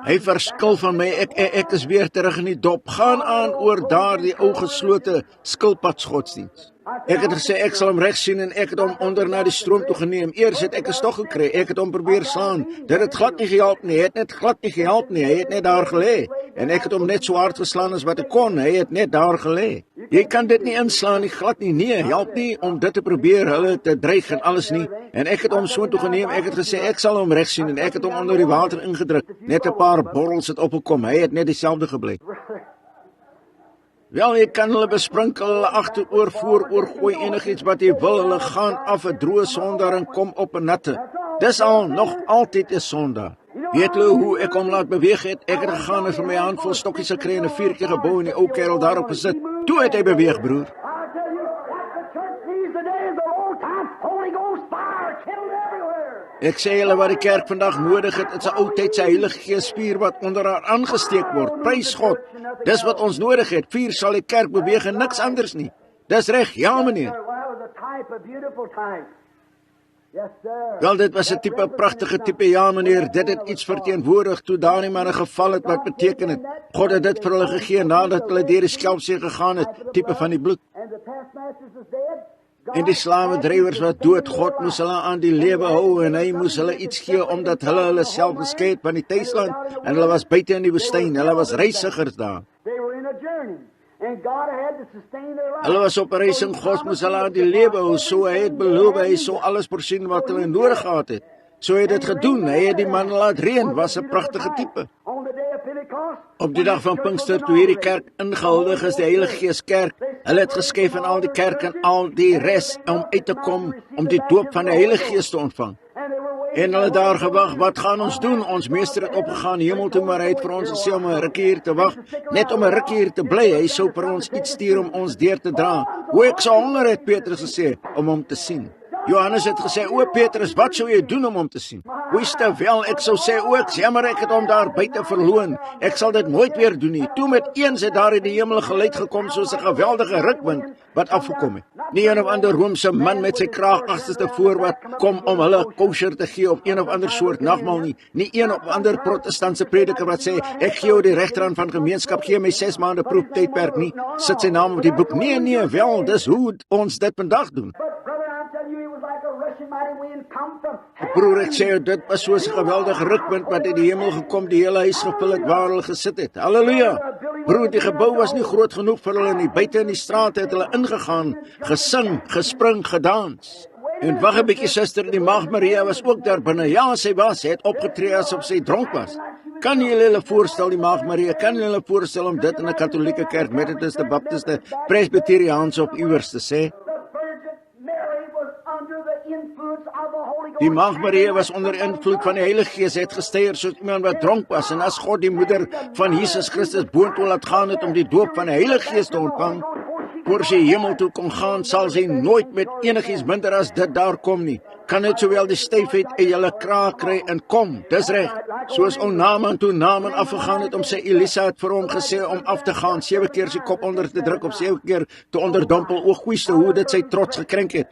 Hy verskil van my, ek is weer terug in die dop. Gaan aan oor daardie ou geslote skilpadsgodsdiens. Ek het gesê ek sal hom reg sien en ek het hom onder na die stroom toe geneem. Eers het ek 'n stok gekry, ek het hom probeer slaan. Dit het glad nie gehelp nie, hy het net daar gelê. En ek het hom net so hard geslaan as wat ek kon, hy het net daar gelê. Jy kan dit nie inslaan nie, glad nie, nee, help nie om dit te probeer, hulle te dreig en alles nie. En ek het hom so toe geneem, ek het gesê ek sal hom reg sien en ek het hom onder die water ingedruk. Net 'n paar borrels het opgekom, hy het net dieselfde gebly. Wel, jy kan hulle besprinkel, hulle agteroor, vooroor gooi, enigiets wat jy wil, hulle gaan af 'n droë sondaar en kom op 'n natte. Dis al nog altyd 'n sondaar. Weet jy hoe ek hom laat beweeg het? Ek het gegaan en vir my handvol stokkies gekry en 'n vuurtjie gebou en die ou kerel daarop gesit. Toe het hy beweeg, broer. Ek sê julle wat die kerk vandag nodig het, is 'n ou tyd se Heilige Gees vuur wat onder haar aangesteek word. Prys God. Dis wat ons nodig het. Vuur sal die kerk beweeg en niks anders nie. Dis reg, ja meneer. Wel, dit was 'n tipe, pragtige tipe, ja meneer. Dit het iets verteenwoordig toe daardie manne geval het, wat beteken het. God het dit vir hulle gegee nadat hulle deur die skelpsee gegaan het, tipe van die bloed. En die slawedrywers wat dood, God moes hulle aan die lewe hou en hy moes hulle iets gee omdat hulle self geskei het van die tuisland en hulle was buite in die woestyn, hulle was reisigers daar. Hulle was op 'n reis en God moes hulle aan die lewe hou, so hy het beloof hy sou alles voorsien wat hulle nodig gehad het. So hy het dit gedoen, hy het die man laat reën, was 'n pragtige tipe. Op die dag van Pinkster, toe hierdie kerk ingehuldig is, die Heilige Gees kerk, hulle het geskuif in al die kerk en al die res om uit te kom, om die doop van die Heilige Gees te ontvang. En hulle daar gewag, wat gaan ons doen? Ons meester het opgegaan hemel toe, maar hy het vir ons gesê om 'n rukkie hier te wag, net om 'n rukkie hier te bly. Hy sou vir ons iets stuur om ons deur te dra. Hoe ek sou honger het, Petrus gesê, om hom te sien. Johannes het gesê, o Petrus, wat sou jy doen om hom te sien? Hoeste wel, ek sou sê, o ek jammer, ek het hom daar buite verloon. Ek sal dit nooit weer doen nie. Toe met eens het daar in die hemel geluid gekom soos 'n geweldige rukwind wat afgekom het. Nie een of ander Romeinse man met sy kraag agterste voor wat kom om hulle kosher te gee op een of ander soort nagmaal nie. Nie een of ander protestantse prediker wat sê, ek gee jou die regterhand van gemeenskap, gee my 6 maande proeftydperk nie. Sit sy naam op die boek. Nee, wel, dis hoe ons dit vandag doen. Broer, ek sê, dit was soos 'n geweldige rukwind wat uit die hemel gekom, die hele huis gevul het waar hulle gesit het. Halleluja! Broer, die gebou was nie groot genoeg vir hulle nie. Buite in die straat het hulle ingegaan, gesing, gespring, gedans. En wag 'n bietjie, suster, die Maagd Maria was ook daar binne. Ja, sy het opgetree asof sy dronk was. Kan jy julle voorstel, die Maagd Maria, kan jy julle voorstel om dit in 'n Katolieke kerk, Methodiste, Baptiste, Presbyteriaanse of iewers te sê? Under the influence of the Die maagd Maria was onder invloed van die Heilige Gees, het gestuur soos iemand wat dronk was, en as God die moeder van Jesus Christus boontoe laat gaan het om die doop van die Heilige Gees te ontvang, voor sy hemel toe kon gaan, sal sy nooit met enigiets minder as dit daar kom nie. Kan net sowel die styfheid in julle kraag kry en kom, dis reg. Soos Naaman toe Naaman afgegaan het om sy Elisa het vir hom gesê om af te gaan, 7 keer sy kop onder te druk, of 7 keer te onderdompel, o goeieste, hoe dit sy trots gekrenk het.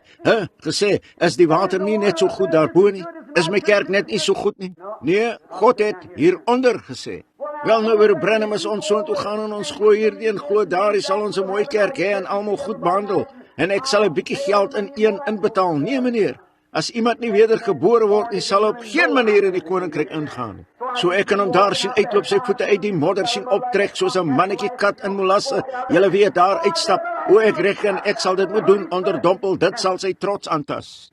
Gesê, is die water nie net so goed daarbo nie? Is my kerk net nie so goed nie? Nee, God het hieronder gesê. Wel nou weer Branham is ons so toe gaan en ons glo hierdie en glo daar, sal ons 'n mooi kerk hê en almal goed behandel. En ek sal 'n bietjie geld in een inbetaal. Nee meneer, as iemand nie wedergebore word nie, sal op geen manier in die koninkryk ingaan nie. So ek kan hom daar sien uitloop, sy voete uit die modder sien optrek soos 'n mannetjie kat in molasse. Julle weet daar uitstap. O ek reken ek sal dit moet doen onderdompel, dit sal sy trots aantas.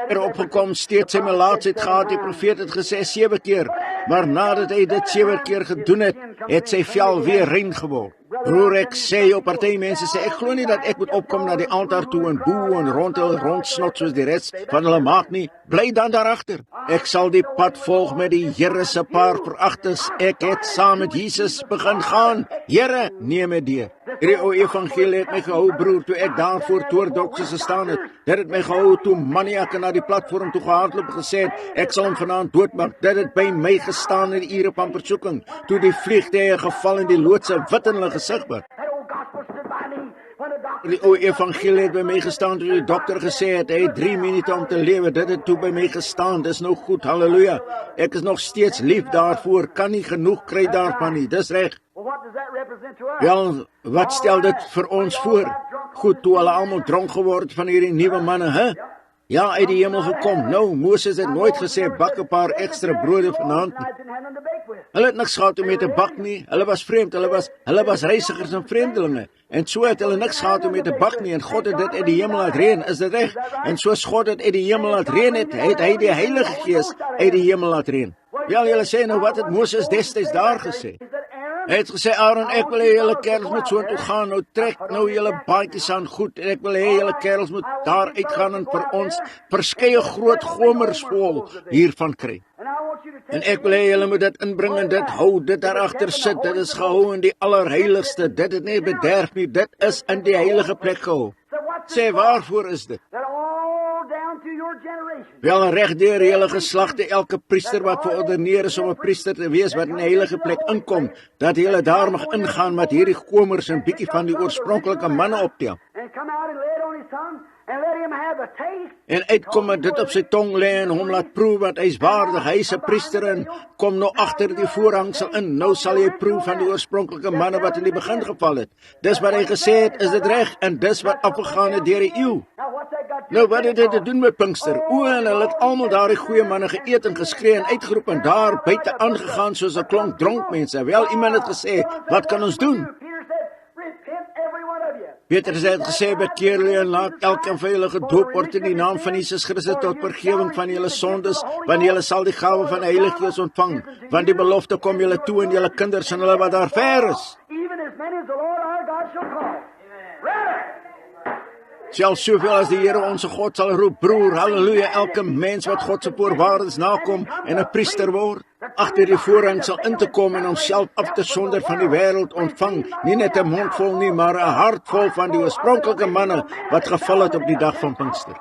Opgekom steeds sy melaatsheid gehad, die profeet het gesê 7 keer, maar nadat hy dit 7 keer gedoen het, het sy vel weer rein geword. Broer, ek sê jou party mense sê, ek glo nie dat ek moet opkom na die altaar toe en boe en rondsnot soos die res van hulle maak nie. Bly dan daarachter. Ek sal die pad volg met die Here se paar veragtes. Ek het saam met Jesus begin gaan. Here, neem my deur. Hierdie ou evangelie het my gehou, broer, toe ek daar voor Toordokse gestaan het. Dit het my gehou toe maniakke na die platform toe gehardloop gesê het, ek sal hom vanaand doodmaak. Dit het by my gestaan in die ure van versoeking, toe die vliegtuie geval en die loodse wit in hulle gesig was. Die ou evangelie het by my gestaan toe die dokter gesê het, hy het 3 minute om te lewe. Dit het toe by my gestaan, dis nou goed, halleluja. Ek is nog steeds lief daarvoor, kan nie genoeg kry daarvan nie, dis reg. Wel, wat stel dit vir ons voor? Goed, toe hulle almal dronk geword van hierdie nuwe manne, Ja, uit die hemel gekom. Nou, Moses het nooit gesê, bak 'n paar ekstra brode vanaand nie. Hulle het niks gehad om mee te bak nie, hulle was vreemd, hulle was reisigers en vreemdelinge, en so het hulle niks gehad om mee te bak nie, en God het dit uit die hemel laat reën, is dit reg? En soos God het uit die hemel laat reën het hy die Heilige Gees uit die hemel laat reën. Wel, julle sê nou, wat het Moses destyds daar gesê? Hy het gesê, Aaron, ek wil hê julle kerels moet so toe gaan, nou trek nou julle baadjies aan goed, en ek wil hê julle kerels moet daar uitgaan en vir ons verskeie groot gomers vol hiervan kry. En ek wil hê julle moet dit inbring en dit hou, dit daarachter sit, dit is gehou in die allerheiligste, dit het nie bederf nie, dit is in die heilige plek gehou. Sê, waarvoor is dit? Wel, reg deur hele geslagte, elke priester wat verordeneer is om 'n priester te wees wat in die heilige plek inkom, dat hulle daar mag ingaan met hierdie komers en bietjie van die oorspronklike manne optel. En uitkom met dit op sy tong lê en hom laat proe, want hy is waardig, hy is 'n priester en kom nou agter die voorhangsel in. Nou sal jy proe van die oorspronklike manne wat in die begin geval het. Dis wat hy gesê het, is dit reg, en dis wat afgegaan het deur die eeu. Nou wat het dit te doen met Pinkster? En hulle het almal daar die goeie manne geëet en geskree en uitgeroep en daar buite aangegaan soos 'n klomp dronk mense. Wel, iemand het gesê, wat kan ons doen? Petrus het gesê, bekeer julle en laat elkeen van julle gedoop word in die naam van Jesus Christus tot vergewing van julle sondes, want julle sal die gawe van die Heilige Gees ontvang, want die belofte kom julle toe en julle kinders en hulle wat daar ver is. Selfs soveel as die Here onze God sal roep, broer, halleluja, elke mens wat God se voorwaardes nakom en 'n priester word, agter die voorhang sal in te kom en homself af te sonder van die wêreld ontvang, nie net 'n mond vol nie, maar 'n hart vol van die oorspronklike manne wat geval het op die dag van Pinkster.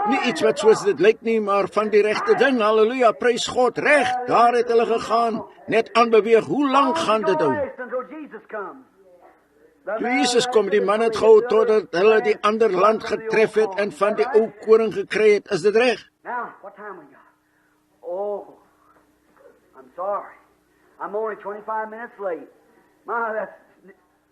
Nie iets wat soos dit lyk nie, maar van die regte ding, halleluja, prys God, reg, daar het hulle gegaan, net aanbeweeg, hoe lank gaan dit hou? Toe Jesus kom, die man het gehou totdat hulle die ander land getref het en van die ou koring gekry het, is dit reg? Oh, I'm sorry, I'm only 25 minutes late. That's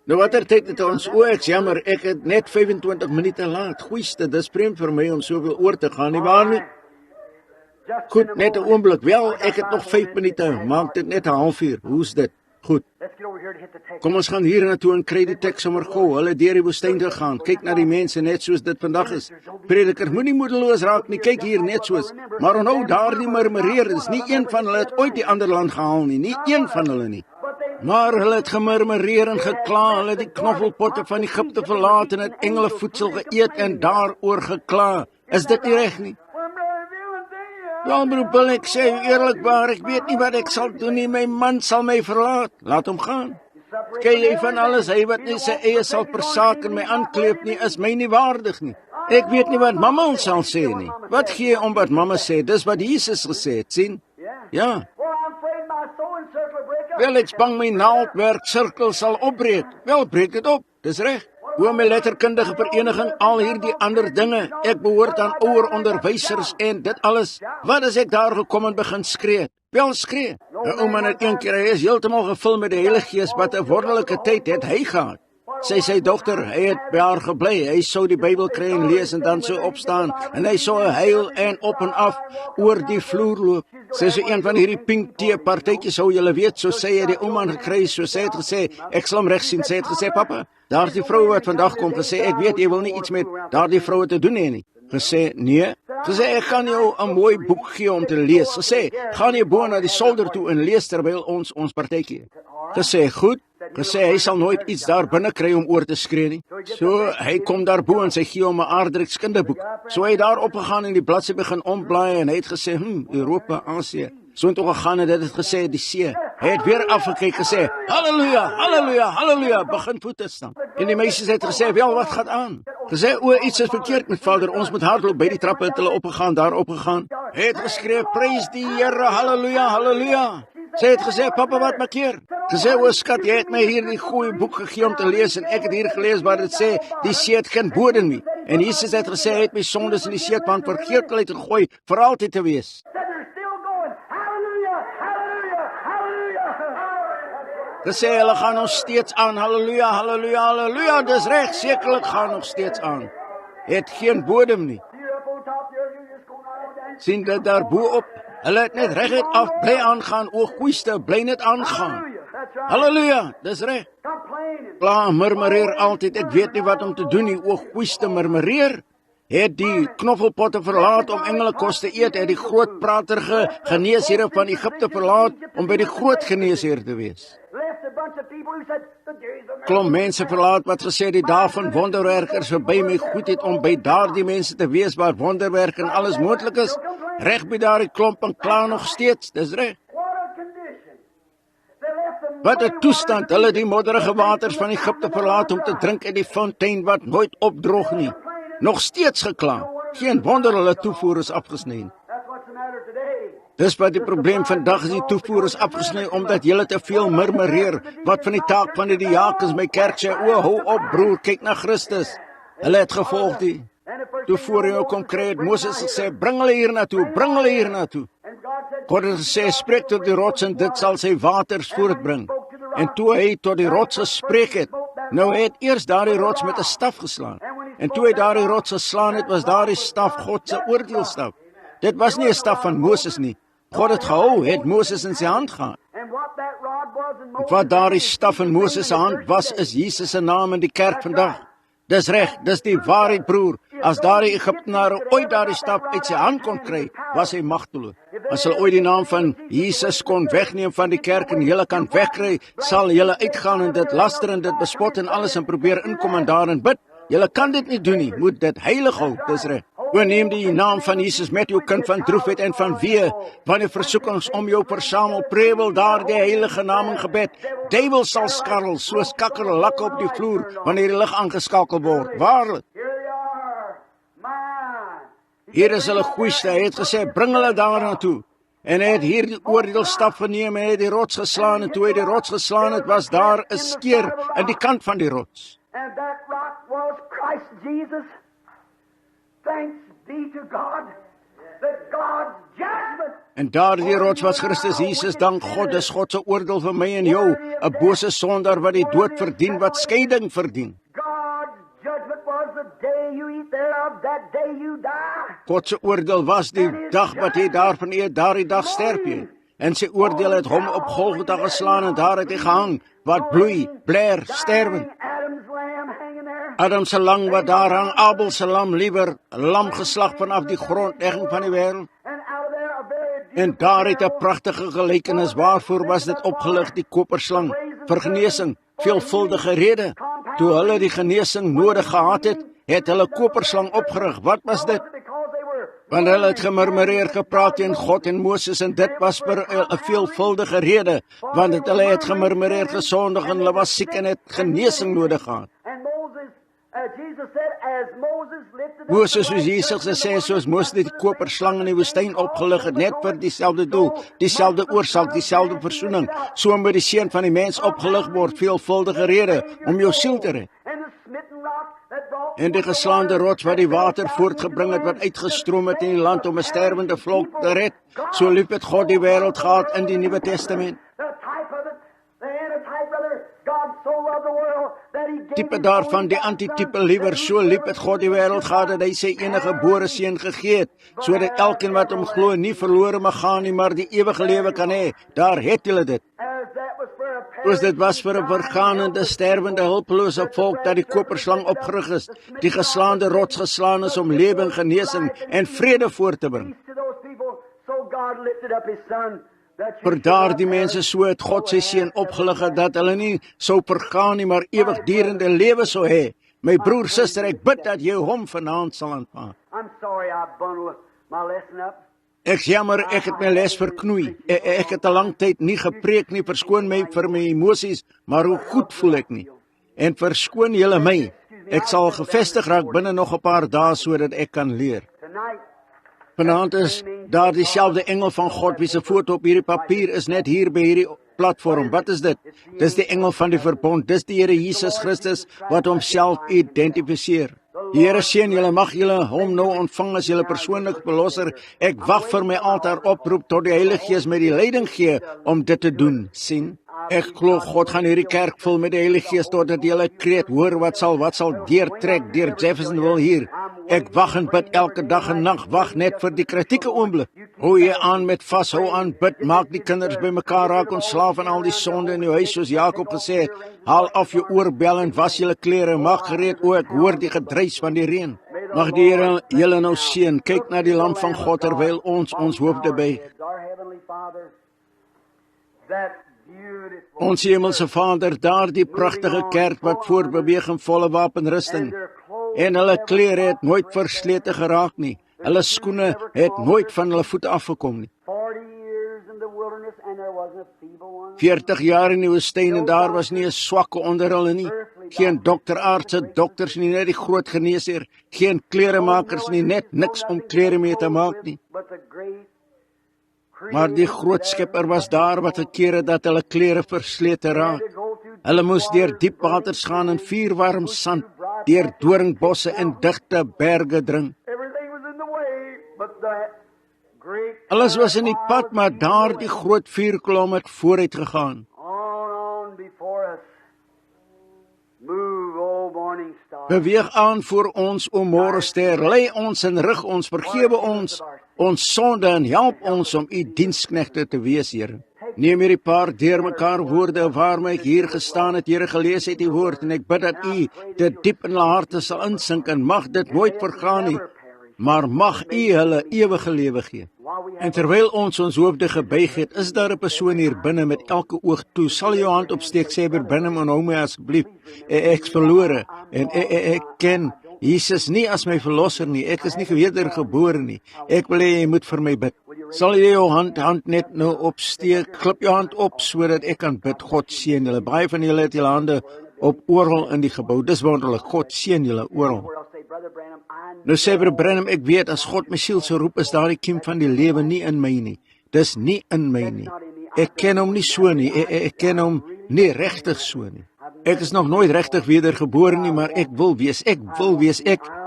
Nou watter tyd het ons, ek's jammer, ek het net 25 minute laat, goeieste, dis vreemd vir my om soveel oor te gaan, nie waar nie? Goed, net 'n oomblik, wel, ek het nog 5 minute, maak dit net 'n halfuur, hoe's dit? Goed. Kom ons gaan hier na toe en kry die teks sommer gou, hulle deur die woestyn te gaan, kyk na die mense net soos dit vandag is. Prediker, moenie moedeloos raak nie, kyk hier net soos, maar onthou daar nie murmureer, is nie een van hulle het ooit die ander land gehaal nie, nie een van hulle nie. Maar hulle het gemurmureer en gekla, hulle het die knoffelpotte van Egipte verlaat en het engelevoedsel geëet en daaroor gekla. Is dit nie reg nie? Wel, broer Bill, ek sê u eerlikwaar, ek weet nie wat ek sal doen nie, my man sal my verlaat. Laat hom gaan. Skei jy van alles, hy wat nie sy eie sal persaak en my aankleep nie, is my nie waardig nie. Ek weet nie wat mamma ons sal sê nie. Wat gee jy om wat mamma sê? Dis wat Jesus gesê het, sien? Ja. Wel, ek bang my naaldwerksirkel sal opbreek. Wel, breek dit op, dis reg. Hoe my letterkundige vereniging, al hierdie ander dinge, ek behoort aan ouer onderwysers en dit alles. Wat as ek daar gekom en begin skree? Wel skree. 'n Ou man het een keer, hy is heeltemal gevul met die Heilige Gees, wat 'n wonderlike tyd het hy gehad. Sy dogter, hy het by haar gebly, hy sou die Bybel kry en lees en dan sou opstaan, en hy sou huil en op en af oor die vloer loop. Sy so een van hierdie pink tee partytjies, sou julle weet, so sy het die ou man gekry, so sy het gesê, ek sal hom reg sien, sy het gesê, papa, daar is die vrou wat vandag kom, gesê, ek weet, jy wil nie iets met daardie vrou te doen hê nie. Gesê, nee. Gesê, ek gaan jou 'n mooi boek gee om te lees. Gesê, gaan jy bo na die solder toe en lees terwyl ons partytjie. Gesê, goed. Gesê, hy sal nooit iets daar binne kry om oor te skree nie. So, hy kom daar bo en sy gee hom 'n Aardryks kinderboek. So hy het daar opgegaan en die bladsy begin omblaai en hy het gesê, Europa, Asië. So toe gegaan en dit het gesê, die see. Hy het weer afgekyk gesê, halleluja, halleluja, halleluja, begin voete staan. En die meisies het gesê, wel, wat gaat aan? Gesê, iets is verkeerd met vader, ons moet hardloop, by die trappe het hulle opgegaan, daar opgegaan. Hy het geskree, prys die Here, halleluja, halleluja. Sy het gesê, papa, wat maak hier? Gesê, o skat, jy het my hier die goeie boek gegee om te lees, en ek het hier gelees waar dit sê, die see het geen bodem nie. En Jesus het gesê, hy het my sondes in die seetpan vergeetlikheid gegooi, vir altyd te wees. Gesê, hulle gaan nog steeds aan, halleluja, halleluja, halleluja, dis reg, sekerlik gaan nog steeds aan. Het geen bodem nie. Sien dit daar bo op? Hulle het net reguit af, bly aangaan, o goeiste, bly net aangaan. Halleluja, dis reg. Kla, murmureer altyd, ek weet nie wat om te doen nie, o goeiste, murmureer. Het die knoffelpotte verlaat om engelekos te eet, het die groot praterige geneesheer van Egipte verlaat om by die groot geneesheer te wees. Klomp mense verlaat wat gesê die dae van wonderwerkers verby my goed het om by daardie mense te wees waar wonderwerk en alles moontlik is. Reg by daardie klomp en kla nog steeds, dis reg. Wat 'n toestand, hulle die modderige waters van Egipte verlaat om te drink uit die fontein wat nooit opdroog nie. Nog steeds gekla. Geen wonder hulle toevoer is afgesny. Dis wat die probleem vandag is, die toevoer is afgesny omdat julle te veel murmureer. Wat van die taak van die diakens my kerk sê, o hou op broer, kyk na Christus. Hulle het gevolg die. Toe voor jou kom kry het Moses gesê, bring hulle hier na toe, bring hulle hier na toe. God het gesê, spreek tot die rots en dit sal sy waters voortbring. En toe hy tot die rots gespreek het, nou hy het eers daardie rots met 'n staf geslaan. En toe hy daardie rots geslaan het, was daardie staf God se oordeelstaf. Dit was nie 'n staf van Moses nie. God het gehou, het Moses in sy hand gehad. Wat daardie staf in Moses se hand was, is Jesus se naam in die kerk vandag. Dis reg, dis die waarheid broer. As daardie Egiptenare ooit daardie staf uit sy hand kon kry, was hy magteloos. As hulle ooit die naam van Jesus kon wegneem van die kerk en julle kan wegkry, sal julle uitgaan en dit laster en dit bespot en alles en probeer inkom en daarin bid. Julle kan dit nie doen nie, moet dit heilig hou, dis reg. O neem die naam van Jesus met jou kind van droefheid en van wee, wanneer versoekings om jou versamel, prewel daar die heilige naam in gebed. Duiwel sal skarrel, soos kakkerlakke op die vloer, wanneer die lig aangeskakel word. Waarlik. Hier is hulle goeiste, hy het gesê, bring hulle daar naartoe. En hy het hier die oordeelstaf geneem, en hy het die rots geslaan, en toe hy die rots geslaan het, was daar 'n skeer in die kant van die rots. And that rock was Christ Jesus. Thanks be to God, that God's judgment. En daardie rots was Christus Jesus, dank God, is God se oordeel vir my en jou, 'n bose sondaar wat die dood verdien, wat skeiding verdien. God's judgment was the day you eat thereof, that day you die. God se oordeel was die dag wat jy daarvan eet, daardie dag sterf jy. En sy oordeel het hom op Golgotha geslaan en daar het hy gehang, wat bloei, bler, sterwend. Adam se lam wat daar hang, Abel se lam liewer, lam geslag vanaf die grondlegging van die wêreld. En daar het 'n pragtige gelykenis, waarvoor was dit opgelig, die koperslang. vir genesing, veelvuldige rede. Toe hulle die genesing nodig gehad het hulle koperslang opgerig. Wat was dit? Want hulle het gemurmureer gepraat teen God en Moses en dit was vir 'n veelvuldige rede, want hulle het gemurmureer gesondig en hulle was siek en het genesing nodig gehad. Moses soos Jesus gesê, soos Moses die koperslang in die woestyn opgelig het, net vir dieselfde doel, dieselfde oorsaak, dieselfde versoening, so moet die Seun van die mens opgelig word, veelvuldige rede, om jou siel te red. En die geslaande rots wat die water voortgebring het, wat uitgestroom het in die land om 'n sterwende volk te red, so lief het God die wêreld gehad in die Nuwe Testament. Tipe daarvan, die antitype liewer, so lief het God die wêreld gehad, dat hy sy enige gebore seun gegee het, sodat elkeen wat hom glo nie verlore mag gaan nie, maar die ewige lewe kan hê. Daar het julle dit. Soos dit was vir 'n vergaande, sterwende, hulpelose volk dat die koperslang opgerig is, die geslaande rots geslaan is om lewe, genesing en vrede voort te bring. Vir daardie mense so het God sy seun opgelig dat hulle nie sou vergaan nie, maar ewigdurende lewe sou hê. My broer, suster, ek bid dat jy hom vanaand sal aanvaar. Ek jammer, ek het my les verknoei. Ek het 'n lang tyd nie gepreek nie, verskoon my vir my emosies, maar hoe goed voel ek nie. En verskoon julle my. Ek sal gevestig raak binne nog 'n paar dae sodat ek kan leer. Vanaand is daar dieselfde engel van God wie se foto op hierdie papier is net hier by hierdie platform. Wat is dit? Dis die engel van die verbond. Dis die Here Jesus Christus wat homself identifiseer. Die Here seën julle, mag julle hom nou ontvang as julle persoonlike verlosser. Ek wag vir my altaar oproep tot die Heilige Gees my die leiding gee om dit te doen. sien? Ek glo God gaan hierdie kerk vul met die Heilige Gees totdat julle kreet hoor wat sal deurtrek deur Jeffersonville hier. Ek wag en bid elke dag en nag, wag net vir die kritieke oomblik. Hou jy aan met vashou aan bid, maak die kinders bymekaar, raak ontslaaf van al die sonde in jou huis soos Jakob gesê het. Haal af jou oorbel en was julle klere, maak gereed, o ek hoor die gedruis van die reën. Mag die Here julle nou seën. Kyk na die lam van God terwyl ons hoofde buig. Ons Hemelse Vader, daardie pragtige kerk wat voortbeweeg in volle wapenrusting. En hulle klere het nooit verslete geraak nie. Hulle skoene het nooit van hulle voete afgekom nie. 40 jaar in die woestyn en daar was nie 'n swakke onder hulle nie. Geen dokterartse, dokters nie, net die groot geneesheer. Geen kleremakers nie, net niks om klere mee te maak nie. Maar die groot Skepper was daar wat gekeer het dat hulle klere verslete raak. Hulle moes deur diep waters gaan en vuurwarm sand, deur doringbosse en digte berge dring. Alles was in die pad, maar daar die groot vuurkolom het vooruit gegaan. Beweeg aan voor ons, o môrester, lei ons en rig ons, vergewe ons sonde en help ons om u diensknegte te wees, Here. Neem hierdie paar deurmekaar woorde waarmee ek hier gestaan het, Here, gelees het die woord, en ek bid dat u dit diep in hulle harte sal insink en mag dit nooit vergaan nie, maar mag u hulle ewige lewe gee. En terwyl ons hoofde gebuig het, is daar 'n persoon hier binne met elke oog toe. Sal jou hand opsteek, sê binne en hou my asseblief. Ek verlore en ek ken Jesus nie as my verlosser nie. Ek is nie wedergebore nie. Ek wil hê jy moet vir my bid. Sal jy jou hand net nou opsteek? Klip jou hand op sodat ek kan bid. God seën julle. Baie van julle het julle hande op oral in die gebou. Dis wonderlik. God seën julle oral. Nou sê Broer Branham, ek weet as God my siel sou roep, is daar die kiem van die lewe nie in my nie. Dis nie in my nie. Ek ken hom nie so nie. Ek ken hom nie regtig so nie. Ek is nog nooit regtig wedergebore nie, maar ek wil wees. Ek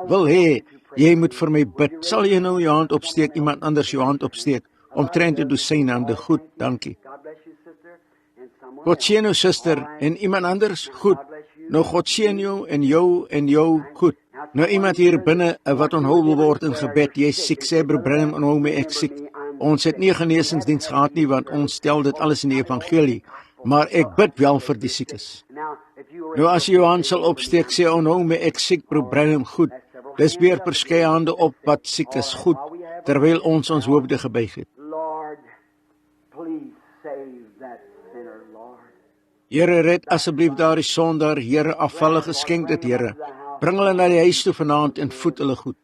wil hê jy moet vir my bid. Sal jy nou jou hand opsteek, iemand anders jou hand opsteek, omtrent te doen sy hande. Goed, dankie. God seën jou suster en iemand anders. Goed. Nou God seën jou en jou. Goed. Nou iemand hier binne wat onthou wil word in gebed. Jy is siek, sê Broer Branham, en hou my ek siek. Ons het nie 'n genesingsdiens gehad nie, want ons stel dit alles in die evangelie. Maar ek bid wel vir die siekes. Nou as jy jou hand sal opsteek, sê onthou my ek siek, Broer Branham, goed. Dis weer verskeie hande op wat siek is, goed, terwyl ons hoofde gebuig het. Here, red asseblief daardie sondaar, Here, afvallige skenk dit, Here. Bring hulle na die huis toe vanaand en voed hulle goed.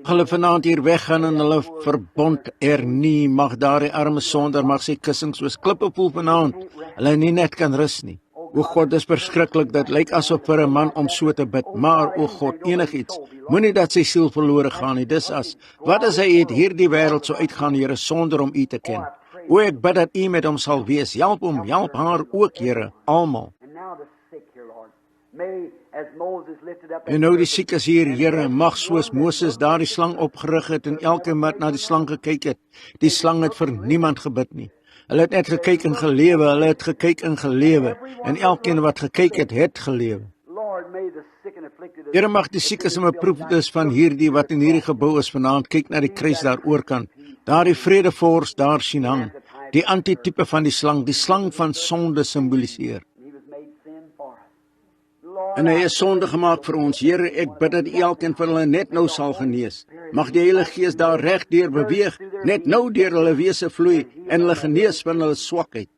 Hulle vanaand hier weggaan en hulle verbond hernie, mag daardie arme sondaar, mag sy kussing soos klippe voel vanaand, hulle nie net kan rus nie. O God, dis verskriklik, dit lyk asof vir 'n man om so te bid, maar o God, enigiets, moenie dat sy siel verlore gaan nie, dis as, wat as hy uit hierdie wêreld so uitgaan, Here, sonder om U te ken? O, ek bid dat U met hom sal wees, help hom, help haar ook, Here, almal. En nou die siekes hier, Here, mag soos Moses daardie slang opgerig het en elke wat na die slang gekyk het, die slang het vir niemand gebid nie. Hulle het net gekyk en gelewe, hulle het gekyk en gelewe, en elkeen wat gekyk het, het gelewe. Here, mag die siekes en beproefdes van hierdie wat in hierdie gebou is vanaand, kyk na die kruis daar oorkant, daar die vredevors daar sien hang, die antitype van die slang van sonde symboliseer. En hy is sonde gemaak vir ons. Here, ek bid dat elkeen van hulle net nou sal genees. Mag die Heilige Gees daar reg deur beweeg, net nou deur hulle wese vloei en hulle genees van hulle swakheid.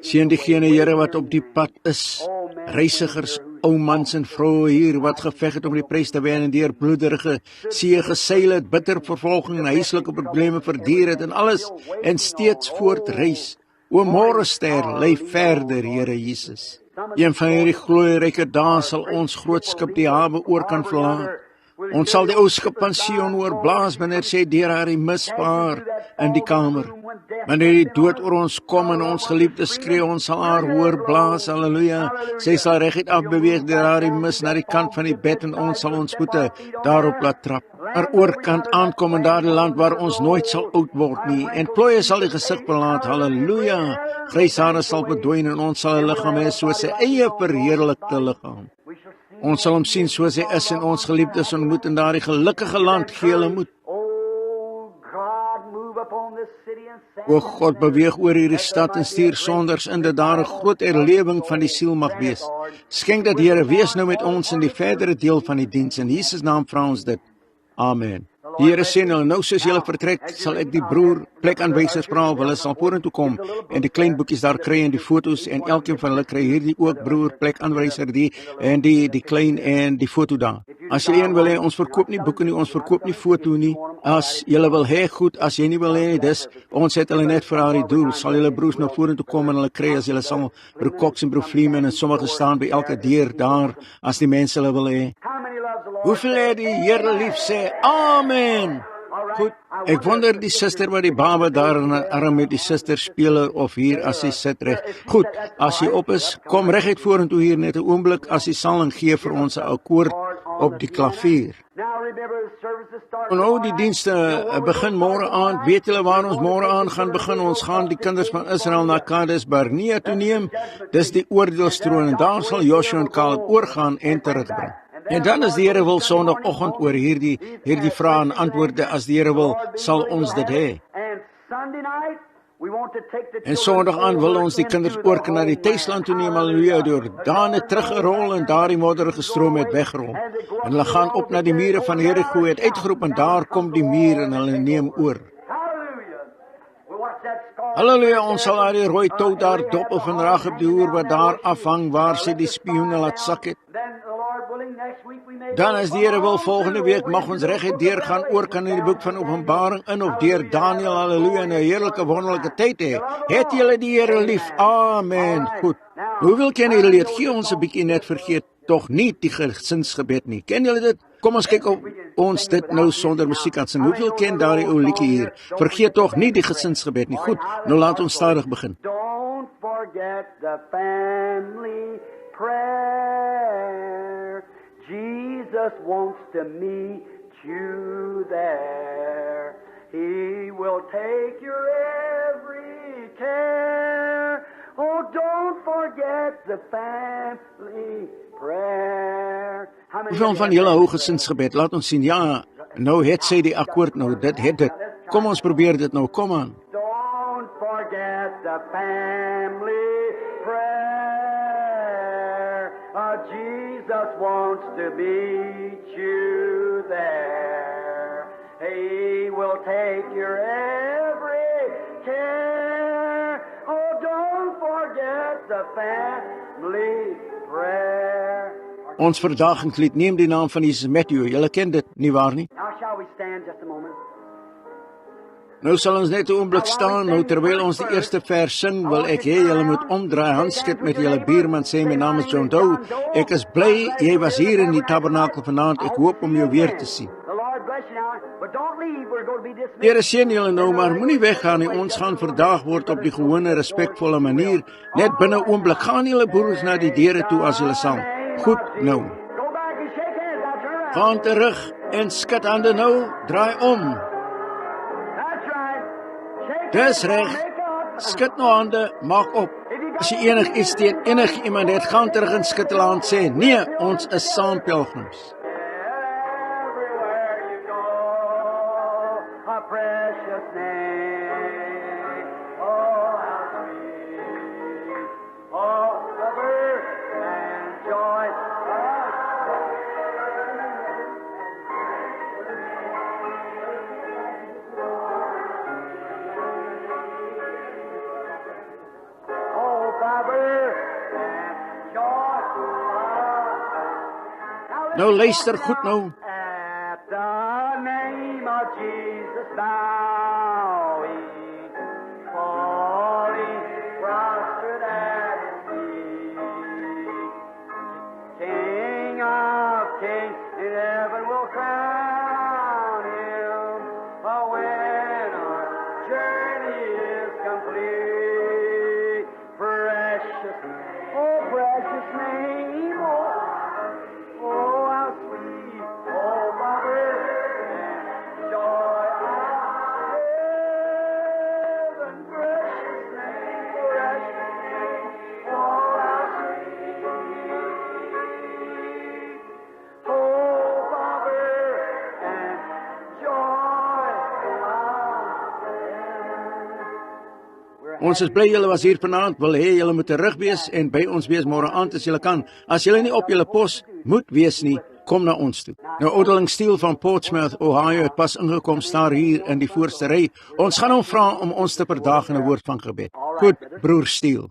Seën diegene, Here, wat op die pad is, reisigers, ou mans en vroue hier wat geveg het om die prys te wen en deur bloederige see geseil het, bitter vervolging en huislike probleme verduur het en alles en steeds voortreis. O môrester, lê verder, Here Jesus. Een van hierdie glorieryke dae sal ons groot skip die hawe oor kan verlaat. Ons sal die ou skip van Sion oorblaas wanneer sy deur haar misvaar in die kamer. Wanneer die dood oor ons kom en ons geliefde skree, ons sal haar hoor blaas, halleluja. Sy sal reguit afbeweeg deur haar mis na die kant van die bed en ons sal ons voete daarop laat trap. Maar oorkant aankom in daardie land waar ons nooit sal oud word nie en plooie sal die gesig verlaat, halleluja. Grys hare sal verdwyn en ons sal 'n liggaam hê soos sy eie verheerlikte liggaam. Ons sal hom sien soos hy is en ons geliefdes ontmoet in daardie gelukkige land, gee hulle moed. O God, beweeg oor hierdie stad en stuur sonders in dat daar 'n groot herlewing van die siel mag wees. Skenk dat, Here, wees nou met ons in die verdere deel van die diens. In Jesus naam vra ons dit. Amen. Die Here sê nou soos julle vertrek, sal ek die broer plekaanwysers vra of hulle sal vorentoe kom en die klein boekies daar kry en die foto's en elkeen van hulle kry hierdie ook broer plekaanwyser die klein en die foto daar. As jy een wil hê, ons verkoop nie boeke nie, ons verkoop nie foto nie. As jy wil hê, goed, as jy nie wil hê, dis ons het hulle net vir haar die doel. Sal julle broers nou vorentoe kom en hulle kry as julle sal broer Cox en broer Freeman en sommige staan by elke deur daar as die mense hulle wil hê. Hoeveel het die Here lief sê? Amen. Goed, ek wonder die suster wat die baba daar in haar arm met die suster speel of hier as sy sit reg. Goed, as jy op is, kom reguit vorentoe hier net 'n oomblik as jy sal en gee vir ons 'n akkoord op die klavier. Nou die dienste begin môre aand. Weet julle waar ons môre aand gaan begin? Ons gaan die kinders van Israel na Kades Barnea toe neem. Dis die oordeelstroon en daar sal Joshua en Caleb oorgaan en terugbring. En dan as die Here wil Sondagoggend oor hierdie vrae en antwoorde, as die Here wil, sal ons dit hê. En Sondag aan wil ons die kinders oorke na die tuisland toe neem, halleluja, deur Jordaan teruggerol en daardie modderige stroom het wegrol. En hulle gaan op na die mure van Jerigo, het uitgeroep en daar kom die muur en hulle neem oor. Halleluja, ons sal daar die rooi tou daar dop of en rag op die hoer wat daar afhang waar sy die spioene laat sak het. Dan as die Here wil, volgende week mag ons reguit deurgaan oor kan in die boek van Openbaring in of deur Daniël, halleluja, en 'n heerlike wonderlike tyd hê. Het julle die Here lief? Amen. Goed. Hoeveel ken julle dit? Gee ons 'n bietjie net vergeet tog nie die gesinsgebed nie. Ken julle dit? Kom ons kyk op ons dit nou sonder musiek aan sing. Hoeveel ken daardie ou liedjie hier? Vergeet tog nie die gesinsgebed nie. Goed. Nou laat ons stadig begin. Don't forget the family prayer. Jesus wants to meet you there. He will take your every care. Oh, don't forget the family prayer. Hoeveel van julle hou gesinsgebed? Laat ons sien. Ja, nou het sy die akkoord nou. Dit het dit. Kom ons probeer dit nou. Kom aan. Don't forget the family prayer. Jesus wants to meet you there. He will take your every care. Oh, don't forget family prayer. Ons verdagingslied neem die naam van Jesus Matthew. Julle ken dit, nie waar nie? Now shall we stand just a moment? Nou sal ons net 'n oomblik staan, nou terwyl ons die eerste vers sing, wil ek hê julle moet omdraai, handskud met julle buurman, sê my naam is John Doe. Ek is bly jy was hier in die tabernakel vanaand. Ek hoop om jou weer te sien. The Lord bless you now, but don't leave. We're going to be dismissed. Here seën julle nou, maar moenie weggaan nie. Ons gaan verdaag word op die gewone respekvolle manier. Net binne 'n oomblik gaan julle broers na die deure toe as julle saam. Goed nou. Go back and shake hands. Now turn around. Gaan terug en skud hande nou. Draai om. That's right. Shake Dis hands. reg. Make up. Skud nou hande, maak op. As jy iets teen iemand het, gaan terug en skud hulle hand, sê nee, ons is saam pelgrims. Everywhere you go, a precious name. Oh, how sweet. Oh, the birth and joy. Oh, the birth and joy. Nou luister goed nou. At the name of Jesus bowing, falling prostrate at His feet. King of kings in heaven will crown Him, when our journey is complete. Precious, oh precious name, oh how sweet, oh mother and joy of heaven. Precious name, oh how sweet, oh mother and joy of heaven. Ons is bly julle was hier vanaand, wil hê julle moet terug wees en by ons wees môre aand as julle kan. As julle nie op julle pos moet wees nie, kom na ons toe. Nou Oudeling Steele van Portsmouth, Ohio het pas ingekom, staan hier in die voorste ry. Ons gaan hom vra om ons te verdaag in 'n woord van gebed. Goed, broer Steele.